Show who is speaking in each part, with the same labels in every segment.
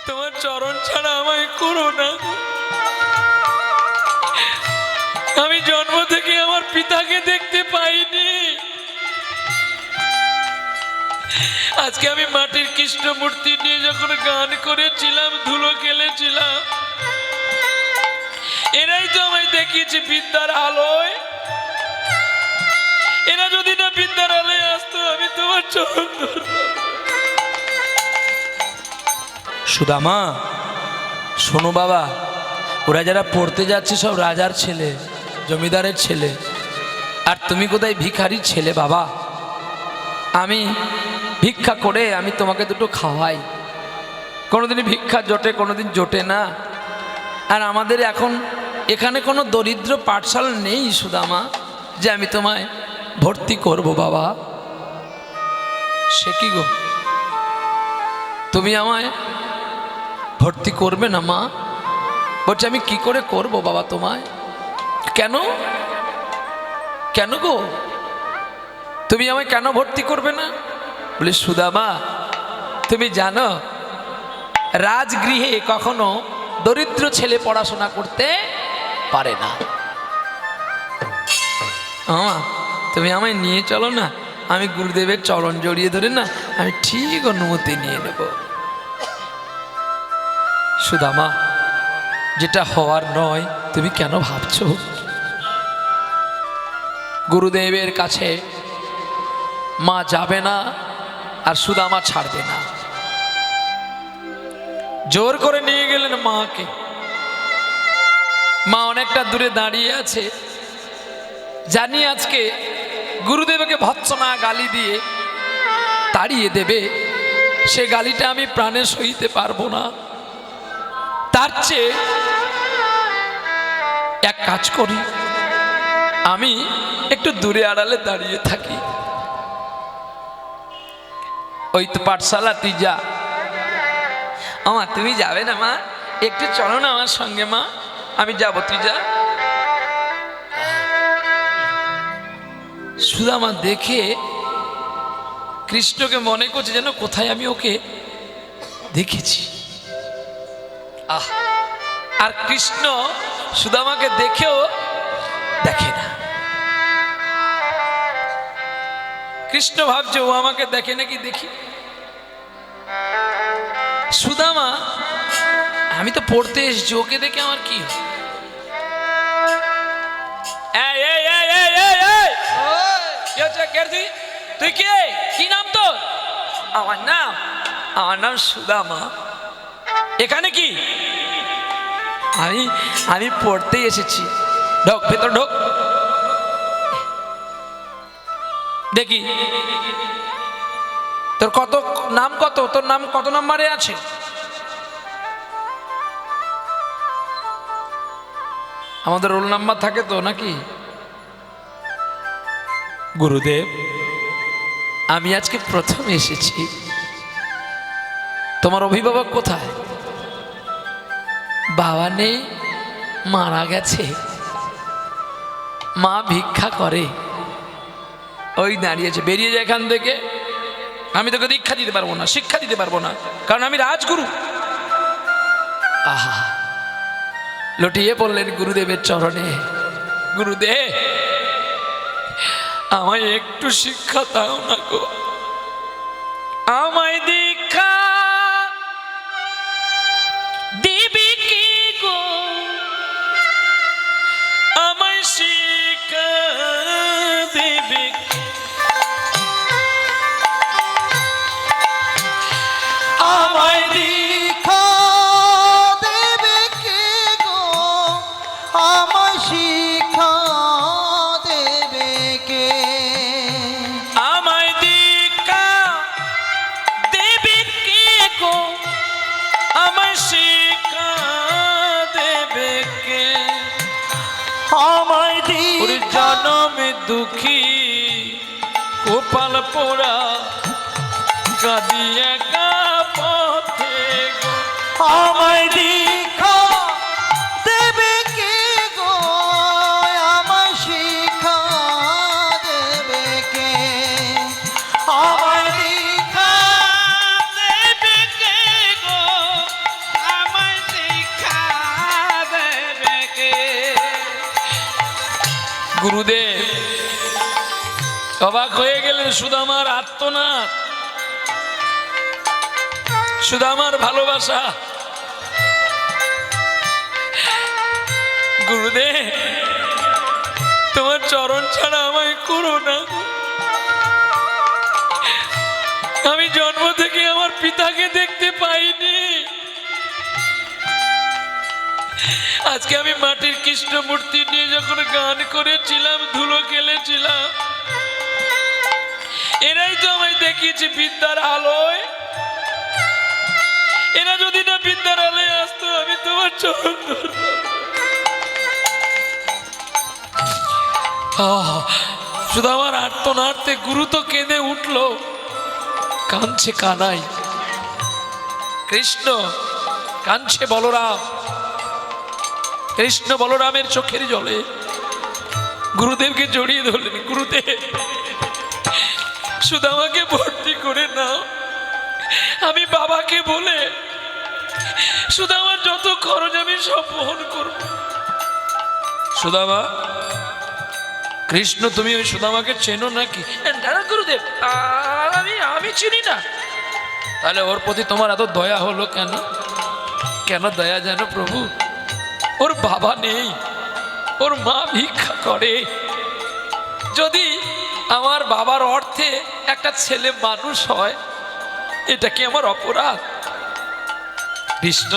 Speaker 1: তোমার চরণ ছাড়া আমায় করো না। আমি জন্ম থেকে আমার পিতাকে দেখতে পাইনি। আজকে আমি মাটির কৃষ্ণ মূর্তি নিয়ে যখন গান করেছিলাম, ধুলো খেলেছিলাম, এরাই তো আমায় দেখিয়েছে বিদ্যার আলোয়। এরা যদি না বিদ্যার আলোয় আসতো, আমি তোমার চরণ ধরতাম।
Speaker 2: সুদামা শোনো বাবা, ওরা যারা পড়তে যাচ্ছে সব রাজার ছেলে, জমিদারের ছেলে, আর তুমি কোথায় ভিখারির ছেলে বাবা। আমি ভিক্ষা করে আমি তোমাকে দুটো খাওয়াই। কোনোদিনই ভিক্ষা জোটে, কোনোদিন জোটে না। আর আমাদের এখন এখানে কোনো দরিদ্র পাঠশালা নেই সুদামা, যে আমি তোমায় ভর্তি করব বাবা। সে কি গো, তুমি আমায় ভর্তি করবে না মা? বলছে আমি কি করে করব বাবা তোমায়? কেন কেন গো, তুমি আমায় কেন ভর্তি করবে না? বলে সুদামা তুমি জানো রাজগৃহে কখনো দরিদ্র ছেলে পড়াশোনা করতে পারে না। তুমি আমায় নিয়ে চলো না, আমি গুরুদেবের চরণ জড়িয়ে ধরে না আমি ঠিক অনুমতি নিয়ে নেব। সুদামা যেটা হওয়ার নয় তুমি কেন ভাবছো? গুরুদেবের কাছে মা যাবে না, আর সুদামা ছাড়বে না। জোর করে নিয়ে গেলেন মাকে। মা অনেকটা দূরে দাঁড়িয়ে আছে, জানি আজকে গুরুদেবকে ভৎসনা গালি দিয়ে তাড়িয়ে দেবে। সে গালিটা আমি প্রাণে সইতে পারবো না। তার চেয়ে এক কাজ করি, আমি একটু দূরে আড়ালে দাঁড়িয়ে থাকি। ওই তো পাঠশালা, তুই যা। আমা তুমি যাবে না মা? একটু চলো না আমার সঙ্গে মা, আমি যাবো, তুই যা। সুদামা দেখে কৃষ্ণকে মনে করছে যেন কোথায় আমি ওকে দেখেছি। আর কৃষ্ণ সুদামাকে দেখেও দেখে না। কৃষ্ণ ভাবছে ও আমাকে দেখে নাকি দেখি। সুদামা আমি তো পড়তে এসেছি, ওকে দেখে আমার কি? তুই কে? কি নাম তোর? আমার নাম সুদামা। এখানে কি? আমি পড়তেই এসেছি। ঢোক, ভেতর ঢোক। দেখি তোর কত নাম, কত তোর নাম কত নম্বরে আছে? আমাদের রোল নাম্বার থাকে তো নাকি? গুরুদেব আমি আজকে প্রথম এসেছি, তোমার অভিভাবক কোথায়? বাবা নেই, মারা গেছে। মা ভিক্ষা করে, ওই দাঁড়িয়েছে। বেরিয়ে যায় এখান থেকে। আমি তোকে দীক্ষা দিতে পারবো না, শিক্ষা দিতে পারবো না, কারণ আমি রাজগুরু। আহা, লটিয়ে পড়লেন গুরুদেবের চরণে। গুরুদেব আমায় একটু শিক্ষা দাও না গো, আমায় দীক্ষা দিবি কি গো, আমায় শিক্ষা দিবি।
Speaker 3: আমায় দীক্ষা দেবে কে গো, আমায় শিক্ষা দেবে কে?
Speaker 1: আমায় দীক্ষা দেবে কে গো, আমায় শিক্ষা দেবে কে?
Speaker 3: আমায়
Speaker 1: ওরে
Speaker 3: দীক্ষা
Speaker 1: জনমে দুঃখী কপাল পোড়া, কাঁদি একা পথে গো।
Speaker 3: আমায় দীক্ষা দেবে কে গো, আমায় শিক্ষা দেবে কে? আমায় দীক্ষা
Speaker 1: দেবে কে গো, গুরুদেব অবাক হয়ে গেলেন। সুদামার আত্মনাদ, সুদামার ভালোবাসা। গুরুদেব তোমার চরণ ছাড়া আমায় করো না। আমি জন্ম থেকে আমার পিতাকে দেখতে পাইনি। আজকে আমি মাটির কৃষ্ণ মূর্তি নিয়ে যখন গান করেছিলাম, ধুলো খেলেছিলাম, এরাই তো আমায় দেখিয়েছে বিদ্যার আলোয়। এরা যদি না বিদ্যার আলোয় আসতো, আমি তোমার চরণ ধরতাম। শুধু আমার আর্তনার্তে গুরু তো কেঁদে উঠলো। কাঁদছে কানাই, কৃষ্ণ কাঁদছে বলরাম, কৃষ্ণ বলরামের চোখের জলে গুরুদেবকে জড়িয়ে ধরলেন। গুরুদেব সুদামাকে ভর্তি করে নাও, আমি বাবাকে বলে সুদামার যত খরচ আমি সব বহন করব। সুদামা, কৃষ্ণ তুমি ওই সুদামাকে চেনো নাকি? না গুরুদেব, আমি চিনি না। তাহলে ওর প্রতি তোমার এত দয়া হলো কেন? কেন দয়া জানো প্রভু? ওর বাবা নেই, ওর মা ভিক্ষা করে। যদি আমার বাবার অর্থে একটা ছেলে মানুষ হয়, এটা কি আমার অপরাধ? কৃষ্ণ,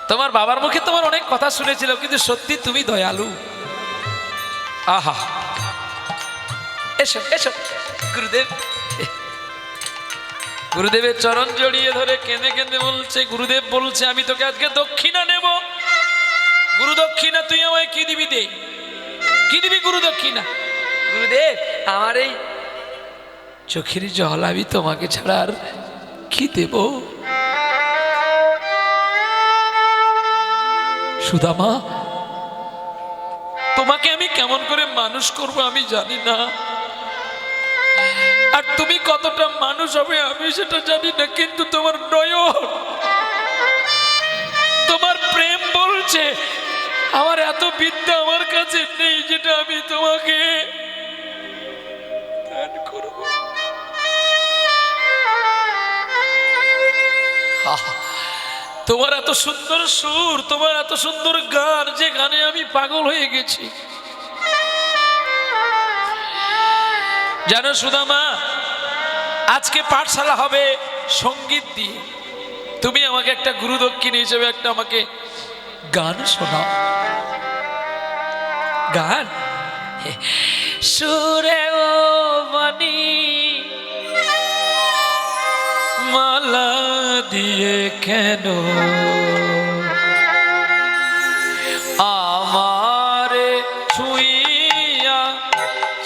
Speaker 1: তোমার বাবার মুখে তোমার অনেক কথা শুনেছিলাম, কিন্তু সত্যি তুমি দয়ালু। আহা, এসো এসো গুরুদেব। গুরুদেবের চরণ জড়িয়ে ধরে কেঁদে কেঁদে বলছে, গুরুদেব বলছে আমি তোকে আজকে দক্ষিণা নেব। গুরু দক্ষিণা তুই আমায় কি দিবি? দে, কি দিবি গুরু দক্ষিণা? গুরুদেব আমার এই চোখের জল, আমি তোমাকে ছাড়া আর কি দেব? সুদামা, তোমাকে আমি কেমন করে মানুষ করব আমি জানি না, আর তুমি কতটা মানুষ হবে আমি সেটা জানি না, কিন্তু তোমার নয়ন, তোমার প্রেম বলছে আমার এত বিদ্যা আমার কাছে নেই যেটা আমি তোমাকে দান করব। তোমার এত সুন্দর সুর, তোমার এত সুন্দর গান, যে গানে আমি পাগল হয়ে গেছি। জানো সুদামা, আজকে পাঠশালা হবে সঙ্গীত দিয়ে। তুমি আমাকে একটা গুরু দক্ষিণ হিসেবে একটা আমাকে গান শোনাও। গান? সুরে ও বাণী মালা দিয়ে কেন আমারে ছুঁইয়া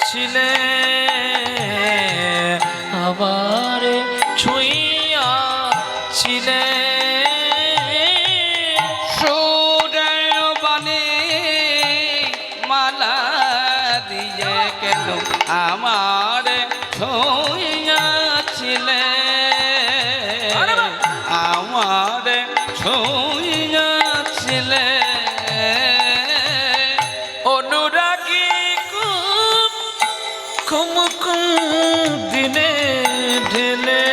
Speaker 1: ছিলে, আমারে ছুঁইয়া ছিলে।
Speaker 3: সুরে বাণী মালা দিয়ে কেন আমার ছুঁইয়াছিলে, আমার ছুঁইয়াছিলে।
Speaker 1: অনুরাগী কুম কুম দিনে ঢেলে,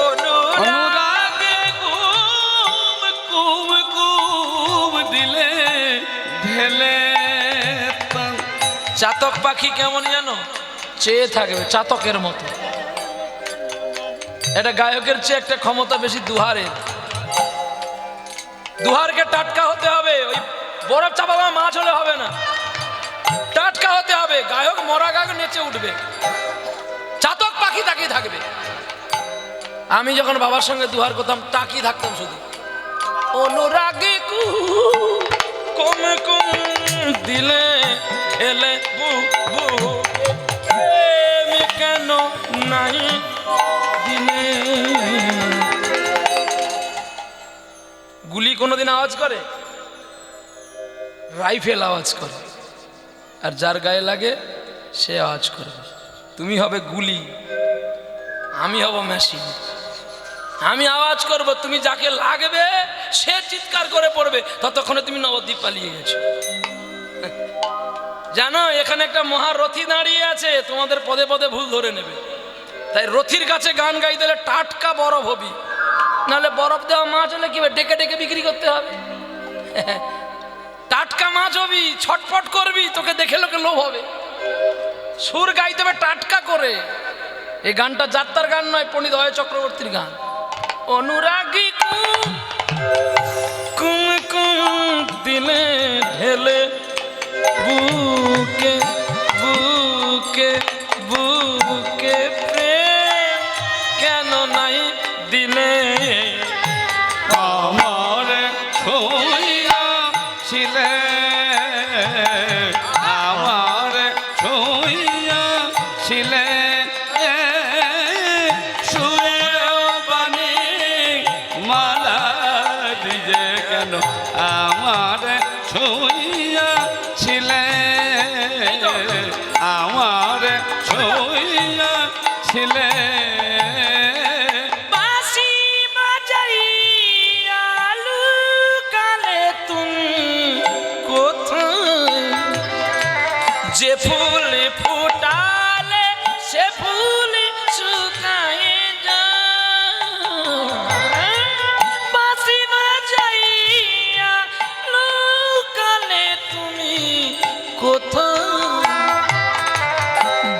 Speaker 3: অনুরাগে কুম কুম কুম দিলে ঢেলে।
Speaker 1: চাতক পাখি কেমন জানো? চেয়ে থাকবে চাতকের মতো। এটা গায়কের চেয়ে একটা ক্ষমতা বেশি দুহারের। দুহারকে টাটকা হতে হবে, ওই বরফ চাপা মাছ হলে হবে না, টাটকা হতে হবে। গায়ক মরা গায়ক নেচে উঠবে, চাতক পাখি তাকিয়ে থাকবে। আমি যখন বাবার সঙ্গে দুহার করতাম তাকিয়ে থাকতাম শুধু। অনুরাগে কুম কুম দিলে ঢেলে বু বু, প্রেম কেন নাই দিলে। গুলি কোনোদিন আওয়াজ করে? রাইফেল আওয়াজ করে, আর যার গায়ে লাগে সে আওয়াজ করবে। তুমি হবে গুলি, আমি হব মেশিন। আমি আওয়াজ করব, তুমি যাকে লাগবে সে চিৎকার করে পড়বে, ততক্ষণে তুমি নবদ্বীপ পালিয়ে গেছো। জানো এখানে একটা মহারথী দাঁড়িয়ে আছে, তোমাদের পদে পদে ভুল ধরে নেবে। তাই রথির কাছে গান গাইতে হলে টাটকা বরফ হবি, নাহলে বরফ দেওয়া মাছ হলে কি হবে, ডেকে ডেকে বিক্রি করতে হবে। টাটকা মাছ হবি, ছটফট করবি, তোকে দেখে লোকে লোভ হবে। সুর গাইতে হবে টাটকা করে। এই গানটা যাত্রার গান নয়, পণ্ডিত অয় চক্রবর্তীর গান। অনুরাগী কুম কুম দিলে ঢেলে বুকে বুকে বুকে প্রেম কেন নাই দিলে,
Speaker 3: আমার ছুঁইয়া ছিলে, আমার ছুঁইয়া ছিলে, সুরেও বাণী মালা দিলে কেন আমার ছুঁইয়া ছিলে, আমার ছুঁইয়া ছিলে।
Speaker 1: বাঁশি বাজাইয়া লুকালে তুমি কোথায়, যে ফুল ফুটালে সে ফুল শুকায়ে যায়। বাঁশি বাজাইয়া লুকালে তুমি কোথায়,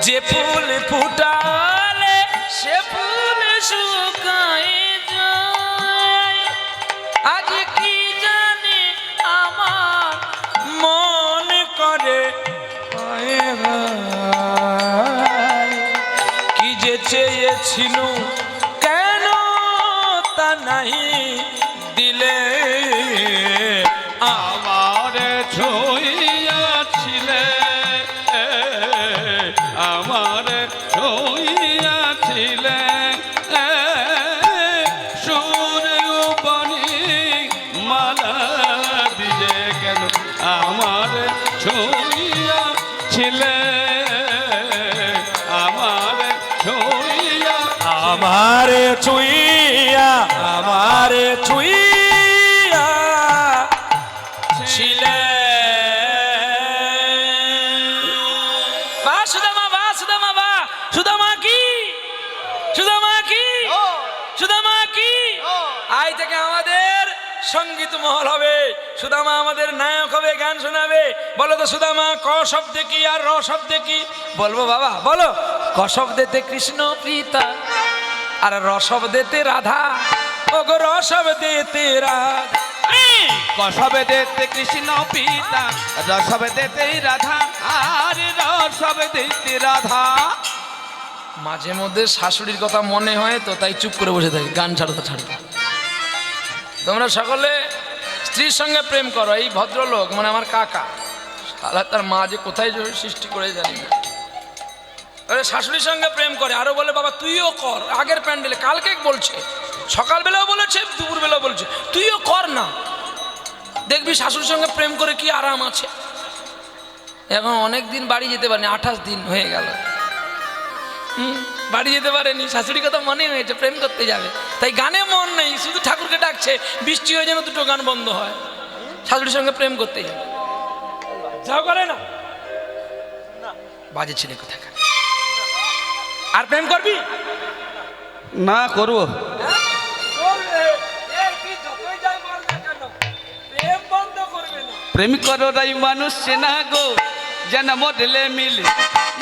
Speaker 1: যে ফুল ফুটালে সে ফুল শুকায়ে যায়। আজ কি জানি আমার মন করে কি যে চেয়েছিল কেন তা নাই দিলে,
Speaker 3: আমার ছুঁইয়া ছিলে, আমার ছুঁইয়া ছিলে, সুর বনি মালা দিয়ে কেন আমার ছুঁইয়া ছিলে, আমার ছুঁইয়া,
Speaker 2: আমারে ছুঁইয়া, আমারে ছুঁইয়া
Speaker 1: ছিলে। বা সুদামা, বা সুদামা, বা সুদামা কি, সুদামা কি, সুদামা কি। আজ থেকে আমাদের সঙ্গীত মহল হবে, সুদামা আমাদের নায়ক হবে, গান শোনাবে। বলো তো সুদামা ক শব্দে কি আর র শব্দে কি? বলবো বাবা, বলো। ক শব্দেতে কৃষ্ণ পিতা, আর র শব্দেতে রাধা। ও গো র শব্দেতে রাধা,
Speaker 3: কসবে দেতে কৃষ্ণ পিতা, রসবে দেতে রাধা, আর রসবে দেতে রাধা।
Speaker 1: মাঝে মধ্যে শাশুড়ির কথা মনে হয় তো তাই চুপ করে বসে থাকি, গান ছাড়ো তো ছাড়ো। তোমরা সকলে স্ত্রীর সঙ্গে প্রেম করো। এই ভদ্রলোক মানে আমার কাকা, শালা তার মা যে কোথায় সৃষ্টি করে জানি না, শাশুড়ির সঙ্গে প্রেম করে। আরো বলে বাবা তুইও কর, আগের প্যান্ডেলে কালকে বলছে, সকালবেলাও বলেছে, দুপুরবেলাও বলছে তুইও কর না, দেখবি শাশুড়ির সঙ্গে প্রেম করে কি আরাম আছে। এখন অনেক দিন বাড়ি যেতে পারেনি, 28 দিন হয়ে গেল, বাড়ি যেতে পারেনি। শাশুড়ির কথা মনে হয়েছে প্রেম করতে যাবে, তাই গানে মন নেই, শুধু ঠাকুরকে ডাকছে। বৃষ্টি হয়ে যেন দুটো গান বন্ধ হয়, শাশুড়ির সঙ্গে প্রেম করতে যাবে। যাও করে না, বাজে ছেলে কোথায়। আর প্রেম করবি
Speaker 3: না করবো, প্রেম করো রাই মানুষ চেনা গো, যেন মডেলে মিলে,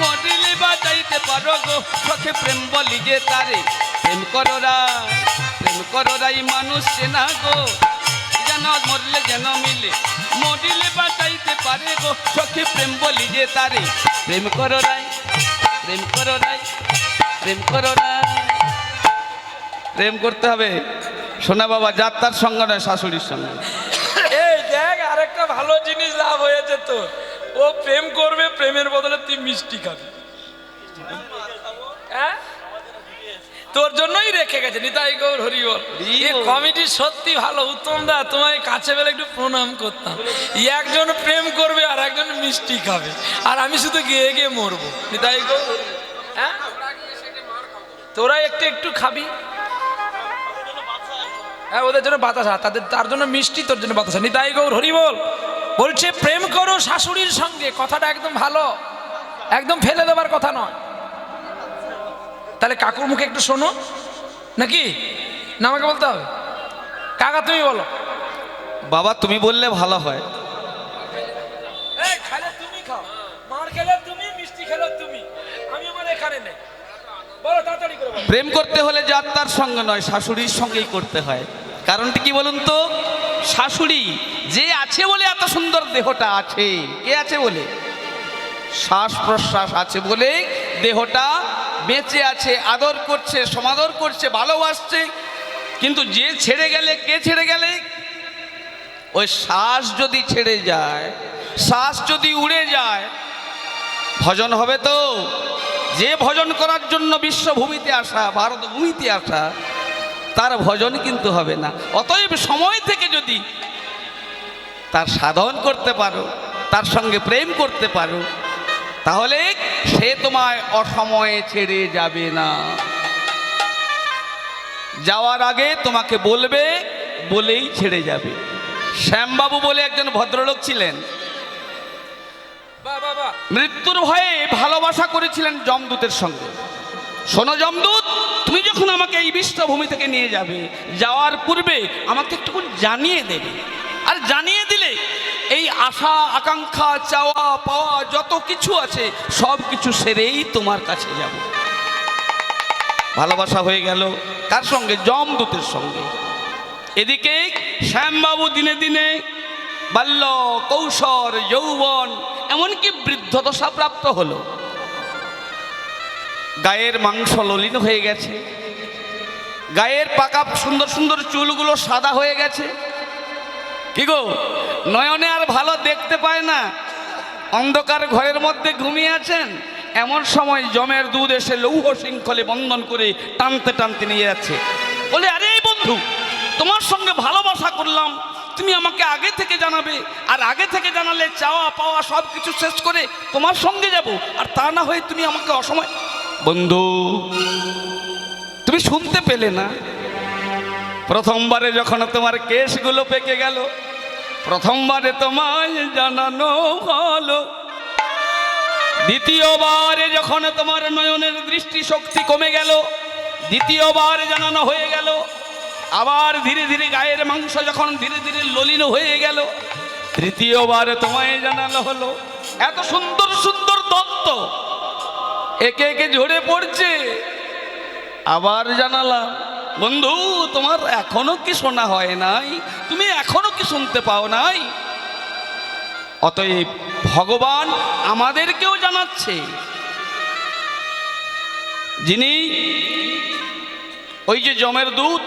Speaker 3: মডেলে বাজাইতে পারো গো, সখে প্রেম বলি যে তারে। প্রেম করো রাই মানুষ চেনা গো, যেন মরলে যেন মিলে, মডেলে বাজাইতে পারে গো, সখে প্রেম বলি যে তারে। প্রেম করো রাই, প্রেম করো রাই, প্রেম করো রাই। প্রেম করতে হবে সোনা বাবা, যাত্রার সঙ্গে নয়, শাশুড়ির সঙ্গে।
Speaker 1: এই দেখ আরেকটা ভালো জিনিস লাভ হয়েছে তোর, ও প্রেম করবে, প্রেমের বদলে তুই মিষ্টি খাবি। হ্যাঁ তোর জন্যই রেখে গেছে নিতাই গৌর হরি বল। এই কমিটি সত্যি ভালো, উত্তম দা তোমায় কাছে বেলে একটু প্রণাম করতাম। একজন প্রেম করবে আর একজন মিষ্টি খাবে, আর আমি শুধু গিয়ে গিয়ে মরবো। নিতাই গৌর, হ্যাঁ তোরা একটু একটু খাবি, হ্যাঁ ওদের জন্য বাতাসা, তার জন্য মিষ্টি, তোর জন্য বাতাসা। নিতাই গৌর হরি বল।
Speaker 2: বলছে প্রেম করো শাশুড়ির সঙ্গে, কথাটা একদম ভালো, একদম ফেলে দেবার কথা নয়। তাহলে কাকুর মুখে একটু শোনো নাকি, না আমাকে বলতে হবে? কাকা তুমি বলো।
Speaker 3: বাবা তুমি বললে ভালো হয়।
Speaker 2: খালে তুমি খাও, মার খেলে তুমি, মিষ্টি খেলে তুমি, আমি আমার এখানে নেই। বলো তাড়াতাড়ি করে বলো।
Speaker 3: প্রেম করতে হলে যার তার সঙ্গে নয়, শাশুড়ির সঙ্গেই করতে হয়। কারণটা কি বলুন তো? শাশুড়ি যে আছে বলে এত সুন্দর দেহটা আছে। কে আছে বলে? শ্বাস প্রশ্বাস আছে বলে দেহটা বেঁচে আছে, আদর করছে, সমাদর করছে, ভালোবাসছে। কিন্তু যে ছেড়ে গেলে, কে ছেড়ে গেলে? ওই শ্বাস যদি ছেড়ে যায়, শ্বাস যদি উড়ে যায়, ভজন হবে তো? যে ভজন করার জন্য বিশ্বভূমিতে আসা, ভারত ভূমিতে আসা, তার ভজন কিন্তু হবে না। অতএব সময় থেকে যদি তার সাধন করতে পারো, তার সঙ্গে প্রেম করতে পারো, তাহলে সে তোমায় অসময়ে ছেড়ে যাবে না। যাওয়ার আগে তোমাকে বলবে, বলেই ছেড়ে যাবে। শ্যামবাবু বলে একজন ভদ্রলোক ছিলেন, মৃত্যুর ভয়ে ভালোবাসা করেছিলেন যমদূতের সঙ্গে। শোনো যমদূত, তুমি যখন আমাকে এই বিশ্বভূমি থেকে নিয়ে যাবে, যাওয়ার পূর্বে আমাকে একটু জানিয়ে দেবে। আর জানিয়ে দিলে এই আশা আকাঙ্ক্ষা চাওয়া পাওয়া যত কিছু আছে সব কিছু সেরেই তোমার কাছে যাব। ভালোবাসা হয়ে গেল কার সঙ্গে? যমদূতের সঙ্গে। এদিকে শ্যামবাবু দিনে দিনে বাল্য, কৌশল, যৌবন, এমনকি বৃদ্ধদশা প্রাপ্ত হলো। গায়ের মাংস ললিন হয়ে গেছে, গায়ের পাকা সুন্দর সুন্দর চুলগুলো সাদা হয়ে গেছে। কি গো, নয়নে আর ভালো দেখতে পায় না, অন্ধকার ঘরের মধ্যে ঘুমিয়ে আছেন। এমন সময় যমের দুধ এসে লৌহ শৃঙ্খলে বন্ধন করে টানতে টানতে নিয়ে যাচ্ছে। বলে, আরে বন্ধু, তোমার সঙ্গে ভালোবাসা করলাম, তুমি আমাকে আগে থেকে জানাবে, আর আগে থেকে জানালে চাওয়া পাওয়া সব কিছু শেষ করে তোমার সঙ্গে যাব, আর তা না হয়ে তুমি আমাকে অসময়। বন্ধু, তুমি শুনতে পেলে না? প্রথমবারে যখন তোমার কেশগুলো পেকে গেল, প্রথমবারে তোমায় জানানো হলো, দ্বিতীয়বারে যখন তোমার নয়নের দৃষ্টিশক্তি কমে গেল, দ্বিতীয়বার জানানো হয়ে গেল, আবার ধীরে ধীরে গায়ের মাংস যখন ধীরে ধীরে ললিন হয়ে গেল, তৃতীয়বারে তোমায় জানানো হলো। এত সুন্দর সুন্দর দত্ত একে একে ঝরে পড়ছে, আবার জানালাম, বন্ধু তোমার এখনো কি শোনা হয় নাই? তুমি এখনো কি শুনতে পাও নাই? অতএব ভগবান আমাদেরকেও জানাচ্ছে, যিনি ওই যে যমের দূত,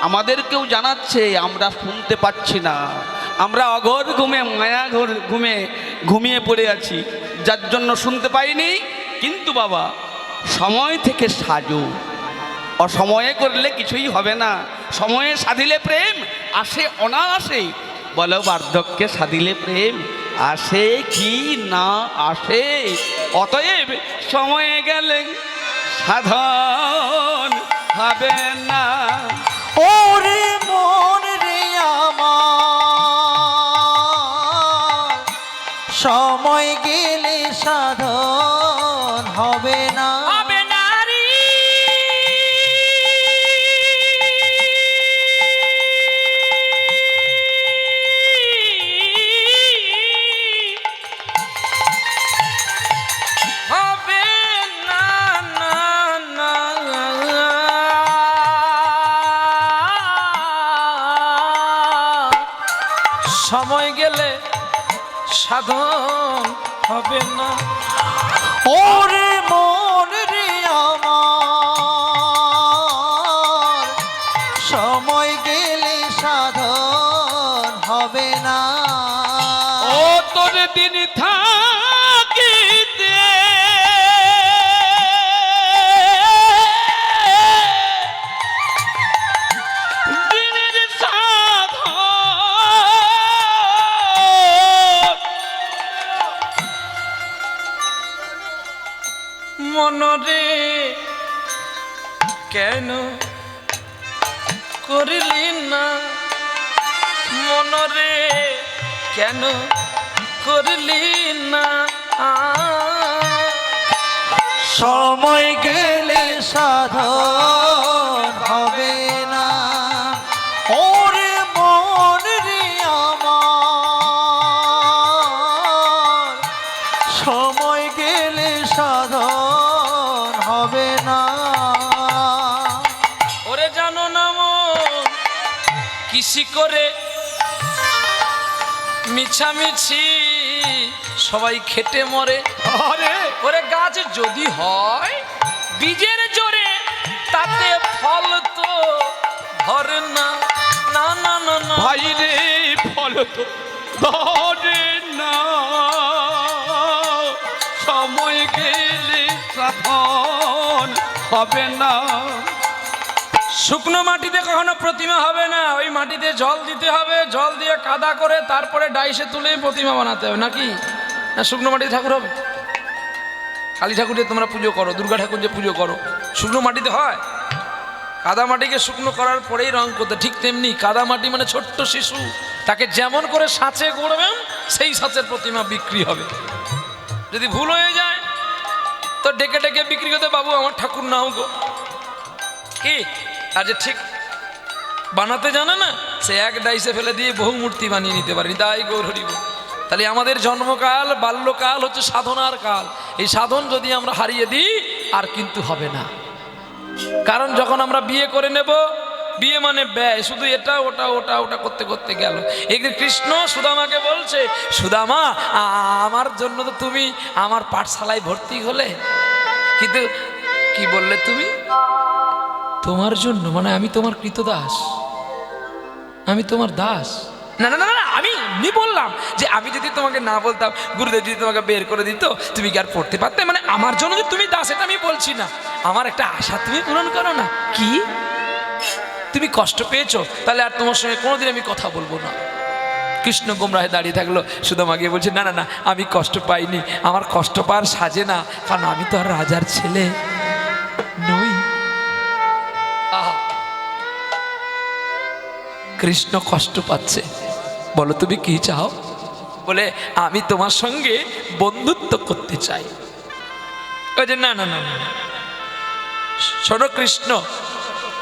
Speaker 3: আমাদেরকেও জানাচ্ছে, আমরা শুনতে পাচ্ছি না, আমরা অঘোর ঘুমে, মায়া ঘুমে ঘুমিয়ে পড়ে আছি, যার জন্য শুনতে পাইনি। কিন্তু বাবা, সময় থেকে সাজো, অসময়ে করলে কিছুই হবে না। সময়ে সাধিলে প্রেম আসে অনায়াসে। বলো, বার্ধক্যে সাধিলে প্রেম আসে কি না আসে? অতএব সময়ে গেলে সাধন হবে না।
Speaker 4: ওরে মন রে আমার, সময় গেলে সাধন হবে না।
Speaker 2: হবে নারী, হবে না, না, না। সময় গেলে সাধন হবে না।
Speaker 4: ওরে মন রে আমার, সময় গেলে সাধন হবে না।
Speaker 3: ও তোর দিন থাকিতে দিনের সাধন
Speaker 2: মনরে কেন করলি না, মনরে
Speaker 1: কেন করলি না
Speaker 4: সময় গেলে সাধন হবে না। ওরে মন রে আমার, সময় গেলে সাধন হবে না।
Speaker 1: ওরে জানো না মন কিসি করে মিছামিছি সবাই খেটে মরে। ওরে গাছ যদি হয় বীজের জোরে তাতে ফল তো ধরে না। না না না না
Speaker 3: ভাই রে ফল তো ধরে না, সময় গেলে সাধন হবে না।
Speaker 1: শুকনো মাটিতে কখনো প্রতিমা হবে না, ওই মাটিতে জল দিতে হবে, জল দিয়ে কাদা করে তারপরে ডাইসে তুলে প্রতিমা বানাতে হবে নাকি? না শুকনো মাটিতে ঠাকুর হবে? কালী ঠাকুর যে তোমরা পুজো করো, দুর্গা ঠাকুর যে পুজো করো, শুকনো মাটিতে হয়? কাদা মাটিকে শুকনো করার পরেই রং করতে। ঠিক তেমনি কাদা মাটি মানে ছোট্ট শিশু, তাকে যেমন করে সাঁচে গড়বেন সেই সাঁচের প্রতিমা বিক্রি হবে। যদি ভুল হয়ে যায় তো ডেকে ডেকে বিক্রি করতে, বাবু আমার ঠাকুর নাও গো। কি আর যে ঠিক বানাতে জানে না, সে এক ডাইসে ফেলে দিয়ে বহু মূর্তি বানিয়ে নিতে পারে। তাই গৌর হরিব। তাহলে আমাদের জন্মকাল বাল্যকাল হচ্ছে সাধনার কাল। এই সাধন যদি আমরা হারিয়ে দিই আর কিন্তু হবে না। কারণ যখন আমরা বিয়ে করে নেব, বিয়ে মানে ব্যয়, শুধু এটা ওটা ওটা ওটা করতে করতে গেল। এই কৃষ্ণ সুদামাকে বলছে, সুদামা আমার জন্য তো তুমি আমার পাঠশালায় ভর্তি হলে, কিন্তু কি বললে তুমি? তোমার জন্য মানে আমি তোমার কৃতদাস, আমি তোমার দাস। না না না না, আমি এমনি বললাম যে আমি যদি তোমাকে না বলতাম, গুরুদেব যদি তোমাকে বের করে দিত, তুমি কি আর পড়তে পারতে? মানে আমার জন্য যে তুমি দাস এটা আমি বলছি না, আমার একটা আশা তুমি পূরণ করো না। কি তুমি কষ্ট পেয়েছো? তাহলে আর তোমার সঙ্গে কোনোদিন আমি কথা বলবো না। কৃষ্ণ গোমরাহে দাঁড়িয়ে থাকলো, সুদামা গিয়ে বলছে, না না না আমি কষ্ট পাইনি, আমার কষ্ট পাওয়ার সাজে না, কারণ আমি তো আর রাজার ছেলে নই। কৃষ্ণ কষ্ট পাচ্ছে, বলো তুমি কি চাও? বলে আমি তোমার সঙ্গে বন্ধুত্ব করতে চাই। ওই যে না না না না, শোনো কৃষ্ণ,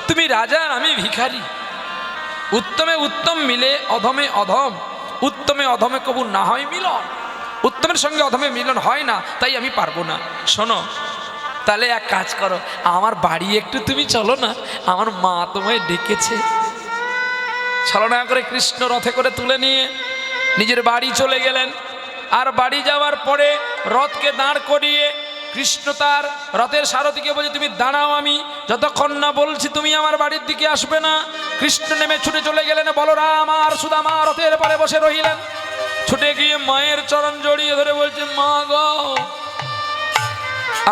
Speaker 1: তুমি রাজা আর আমি ভিখারি, উত্তমে উত্তম মিলে অধমে অধম, উত্তমে অধমে কবু না হয় মিলন, উত্তমের সঙ্গে অধমে মিলন হয় না, তাই আমি পারবো না। শোনো তাহলে এক কাজ করো, আমার বাড়ি একটু তুমি চলো না, আমার মা তোমায় ডেকেছে। ছলনা করে কৃষ্ণ রথে করে তুলে নিয়ে নিজের বাড়ি চলে গেলেন। আর বাড়ি যাওয়ার পরে রথকে দাঁড় করিয়ে কৃষ্ণ তার রথের সারথীকে বলছে, তুমি দাঁড়াও, আমি যতক্ষণ না বলছি তুমি আমার বাড়ির দিকে আসবে না। কৃষ্ণ নেমে ছুটে চলে গেলেন। বলরাম আর সুদামা রথের পারে বসে রহিলেন। ছুটে গিয়ে মায়ের চরণ জড়িয়ে ধরে বলছে, মা গো,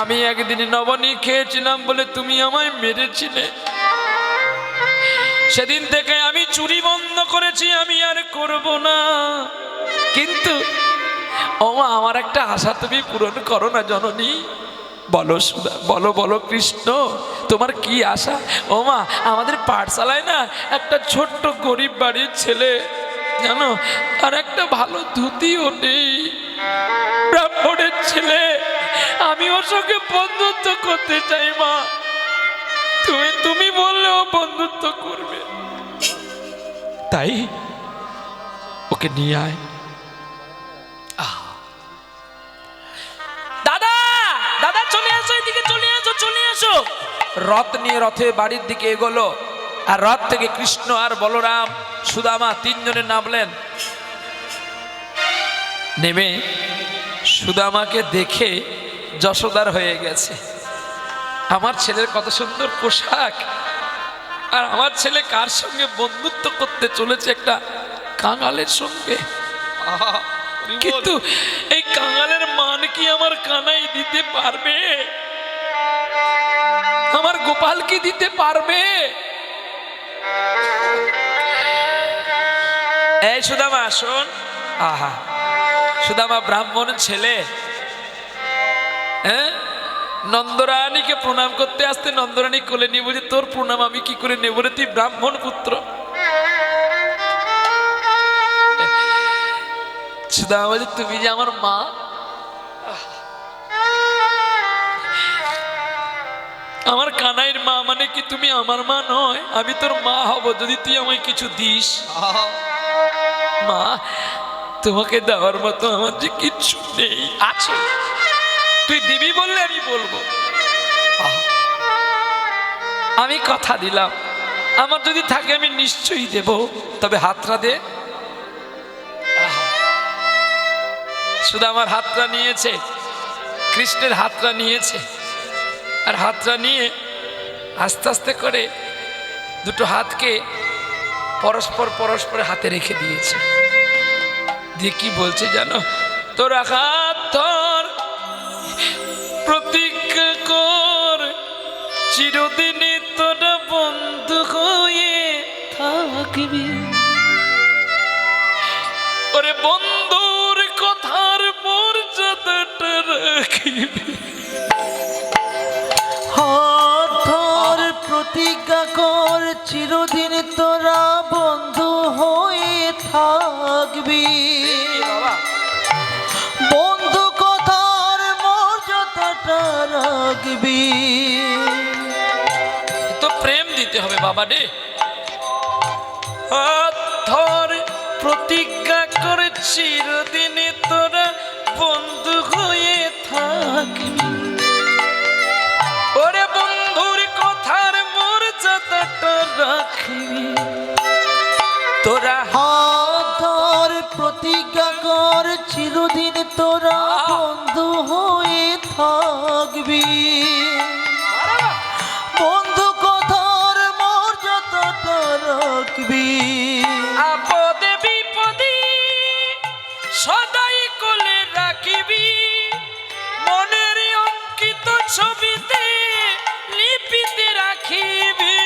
Speaker 1: আমি একদিন নবনী খেয়েছিলাম বলে তুমি আমায় মেরেছিলে, সেদিন থেকে আমি চুরি বন্ধ করেছি, আমি আর করব না। কিন্তু ও মা, আমার একটা আশা তুমি পূরণ করো না জননী। বলো সুদা, বলো বলো কৃষ্ণ, তোমার কি আশা? ও মা, আমাদের পাঠশালায় না একটা ছোট্ট গরিব বাড়ির ছেলে, জানো, তার একটা ভালো ধুতিও নেই, ব্রাহ্মণের ছেলে, আমি ওর সঙ্গে বন্ধুত্ব করতে চাই মা। তুমি বললে ও বন্ধুত্ব করবে, তাই ওকে নিয়ে আয়। দাদা দাদা চলে আসো, এদিকে চলে আসো, চলে আসো। রথ নিয়ে রথে বাড়ির দিকে এগোলো। আর রথ থেকে কৃষ্ণ আর বলরাম সুদামা তিনজনে নামলেন। নেমে সুদামাকে দেখে যশোদার হয়ে গেছে, আমার ছেলের কত সুন্দর পোশাক, আর আমার ছেলে কার সঙ্গে বন্ধুত্ব করতে চলেছে? একটা কাঙালের সঙ্গে। কিন্তু এই কাঙালের মান কি আমার কানাই দিতে পারবে? আমার গোপাল কি দিতে পারবে? এই সুদামা শোন, আহা, সুদামা ব্রাহ্মণ ছেলে, হ্যাঁ, নন্দরানীকে প্রণাম করতে আসতে নন্দরানী কোলে নিয়ে বলছে, তোর প্রণাম আমি কি করে নেব রে, তুই ব্রাহ্মণ পুত্র। সুদামা বলছে তুমি যে আমার মা। আমার কানাইয়ের মা মানে কি তুমি আমার মা নয়? আমি তোর মা হব যদি তুই আমায় কিছু দিস। মা তোমাকে দেওয়ার মতো আমার যে কিচ্ছু নেই, আছে তুই দিবি বললে আমি বলবো। আমি কথা দিলাম আমার যদি থাকে আমি নিশ্চয়ই দেব, তবে হাতটা দে। শুধু আমার হাতটা নিয়েছে, কৃষ্ণের হাতটা নিয়েছে, আর হাতটা নিয়ে আস্তে আস্তে করে দুটো হাতকে পরস্পর পরস্পর হাতে রেখে দিয়েছে। দিয়ে কি বলছে জানো? তোরা হাত ধর, প্রতিজ্ঞা কর, চিরদিনই তোরা বন্ধু হয়ে থাকবি। ওরে বন্ধুর কথার মর্যাদাটা রাখিবি।
Speaker 4: হাত ধর, প্রতিজ্ঞা কর, চিরদিন তোরা বন্ধু হয়ে থাকবি। বন্ধু কথার মর্যাদাটা রাখবি।
Speaker 1: তো প্রেম দিতে হবে বাবা রে। হাত ধর, প্রতিজ্ঞা করে, চিরদিনে তোরা বন্ধু হয়ে থাকবি। ওরে বন্ধুর কথার মর্যাদাটা রাখবি। তোরা
Speaker 4: হাত ধর, প্রতিজ্ঞা কর, চিরদিন তোরা বন্ধু হয়ে থাকবি। বন্ধু কথার মর্যাদাটা রাখবি।
Speaker 1: আপদে বিপদে সদাই কোলে রাখিবি। মনের অঙ্কিত ছবিতে লিপিতে রাখিবি।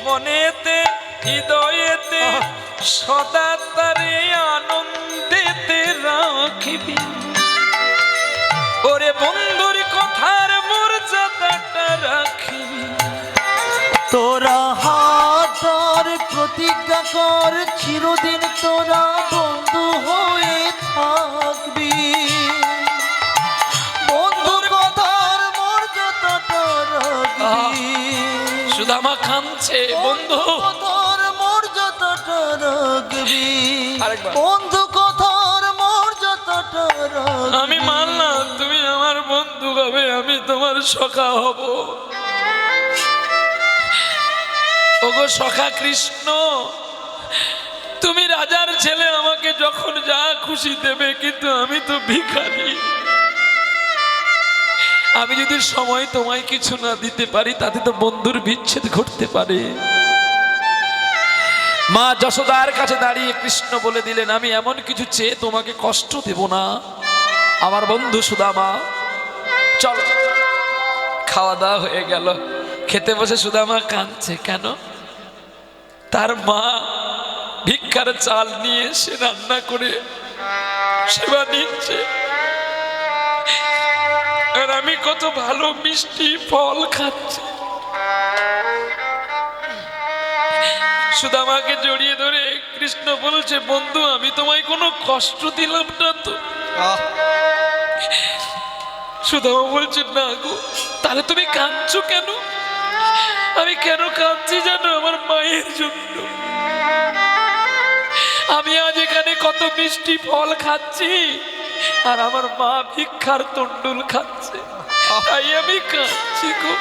Speaker 1: মনেতে হৃদয়েতে সদা তারে আনন্দেতে রাখিবি। ওরে বন্ধুর কথার মর্যাদাটা রাখিবি।
Speaker 4: তোরা হাত ধর, প্রতিজ্ঞা কর, চিরদিন তোরা বন্ধু হয়ে থাকবি। বন্ধুর কথার মর্যাদাটা রাখবি।
Speaker 1: সুদামা কাঁদছে, বন্ধু
Speaker 4: কথার মর্যাদাটা রাখবি।
Speaker 1: আরেকবার।
Speaker 4: বন্ধু কথার মর্যাদাটা রাখবি।
Speaker 1: আমি মানলাম তুমি আমার বন্ধু হবে, আমি তোমার সখা হব। ওগো সখা কৃষ্ণ, তুমি রাজার ছেলে, আমাকে যখন যা খুশি দেবে, কিন্তু আমি তো ভিখারি। আমি যদি সময় তোমায় কিছু না দিতে পারি তাতে তো বন্ধুর বিচ্ছেদ ঘটতে পারে। মা যশোদার কাছে দাঁড়িয়ে কৃষ্ণ বলে দিলেন, আমি এমন কিছু চেয়ে তোমাকে কষ্ট দেব না। আমার বন্ধু সুদামা, চলো। খাওয়া দাওয়া হয়ে গেল, খেতে বসে সুদামা কাঁদছে। কেন? তার মা ভিক্ষার চাল নিয়ে এসে রান্না করে সেবা নিচ্ছে, আর আমি কত ভালো মিষ্টি ফল খাচ্ছি। সুদামাকে জড়িয়ে ধরে কৃষ্ণ বলছে, বন্ধু আমি তোমায় কোনো কষ্ট দিলাম না তো? সুদামা বলছে, না গো। তাহলে তুমি কাঁদছো কেন? আমি কেন কাঁদছি জানো? আমার মায়ের জন্য। আমি আজ এখানে কত মিষ্টি ফল খাচ্ছি, আর আমার মা ভিক্ষার তন্ডুল খাচ্ছে, তাই আমি কাঁদছি গো।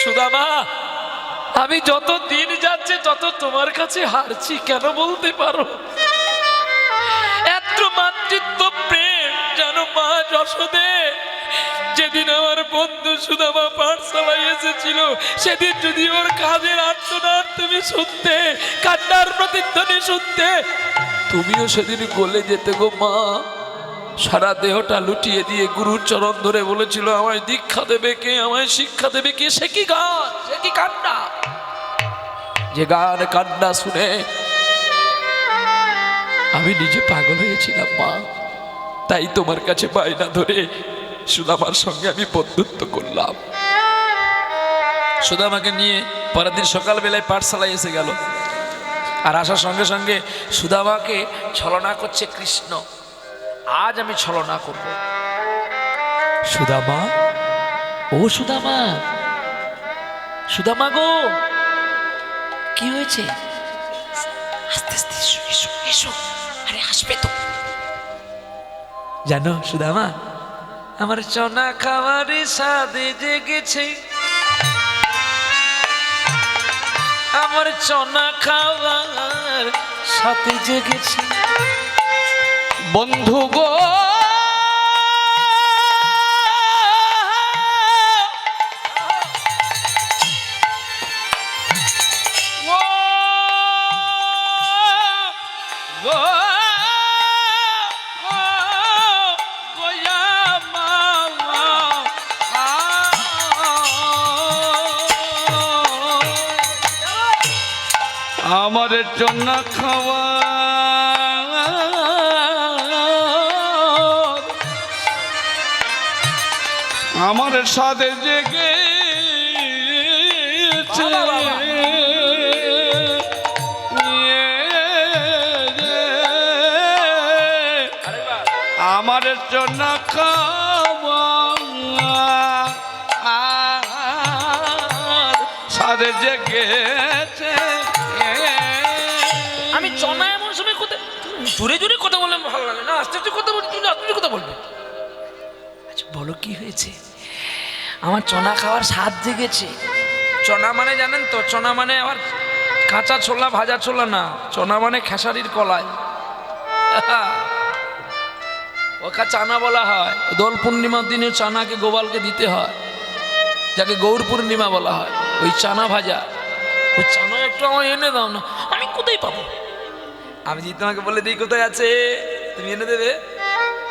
Speaker 1: সুদামা, আমি যত দিন যাচ্ছে তত তোমার কাছে হারছি, কেন বলতে পারো? এত মাতৃত্ব প্রেম জানো মা যশোদে। যেদিন আমার বন্ধু সুদামা পাঠশালায় এসেছিল, সেদিন যদি ওর কাজের আর্তনাদ তুমি শুনতে, কান্নার প্রতিধ্বনি শুনতে, তুমিও সেদিন গলে যেতে গো মা। সারা দেহটা লুটিয়ে দিয়ে গুরুর চরণ ধরে বলেছিল, আমায় দীক্ষা দেবে কে, আমায় শিক্ষা দেবে কে? সে কি গান, সে কি কান্না! যে গান কান্না শুনে আমি নিজে পাগল হয়েছিলাম মা। তাই তোমার কাছে বায়না ধরে সুদামার সঙ্গে আমি বন্ধুত্ব করলাম। সুদামাকে নিয়ে পরের দিন সকালবেলায় পাঠশালায় এসে গেল। আর আসার সঙ্গে সঙ্গে সুদামাকে ছলনা করছে কৃষ্ণ। আজ আমি ছলনা করব। সুদামা, ও সুদামা, সুদামা গো, কি হয়েছে? আস্তে আস্তে এসো, এসো, এসো। আরে আসবে তো। জানো সুদামা, আমার চনা খাওয়ার স্বাদে জেগেছে, আমার চনা খাওয়ার সাথে জেগেছে।
Speaker 3: বন্ধু গো আমার জন্য খাওয়া আমার সাথে জেগে আমার জন্য খাওয়া সাথে জেগেছে।
Speaker 1: আমি চনা এমন সময় কোথায় জোরে জোরে কথা বললে ভালো লাগে না, আস্তে আস্তে কথা বলছি, তুমি আস্তে কথা বলবে। আচ্ছা বলো কি হয়েছে? আমার চনা খাওয়ার স্বাদ জেগেছে। চনা মানে জানেন তো, চনা মানে আবার কাঁচা ছোলা ভাজা ছোলা না, চনা মানে খেসারির কলাই, ওকে চানা বলা হয়। দোল পূর্ণিমার দিনে চানাকে গোপালকে দিতে হয়, যাকে গৌর পূর্ণিমা বলা হয়। ওই চানা ভাজা, ওই চানা একটু আমার এনে দাও না। আমি কোথায় পাবো? আমি যদি তোমাকে বলে দিই কোথায় আছে, তুমি এনে দেবে?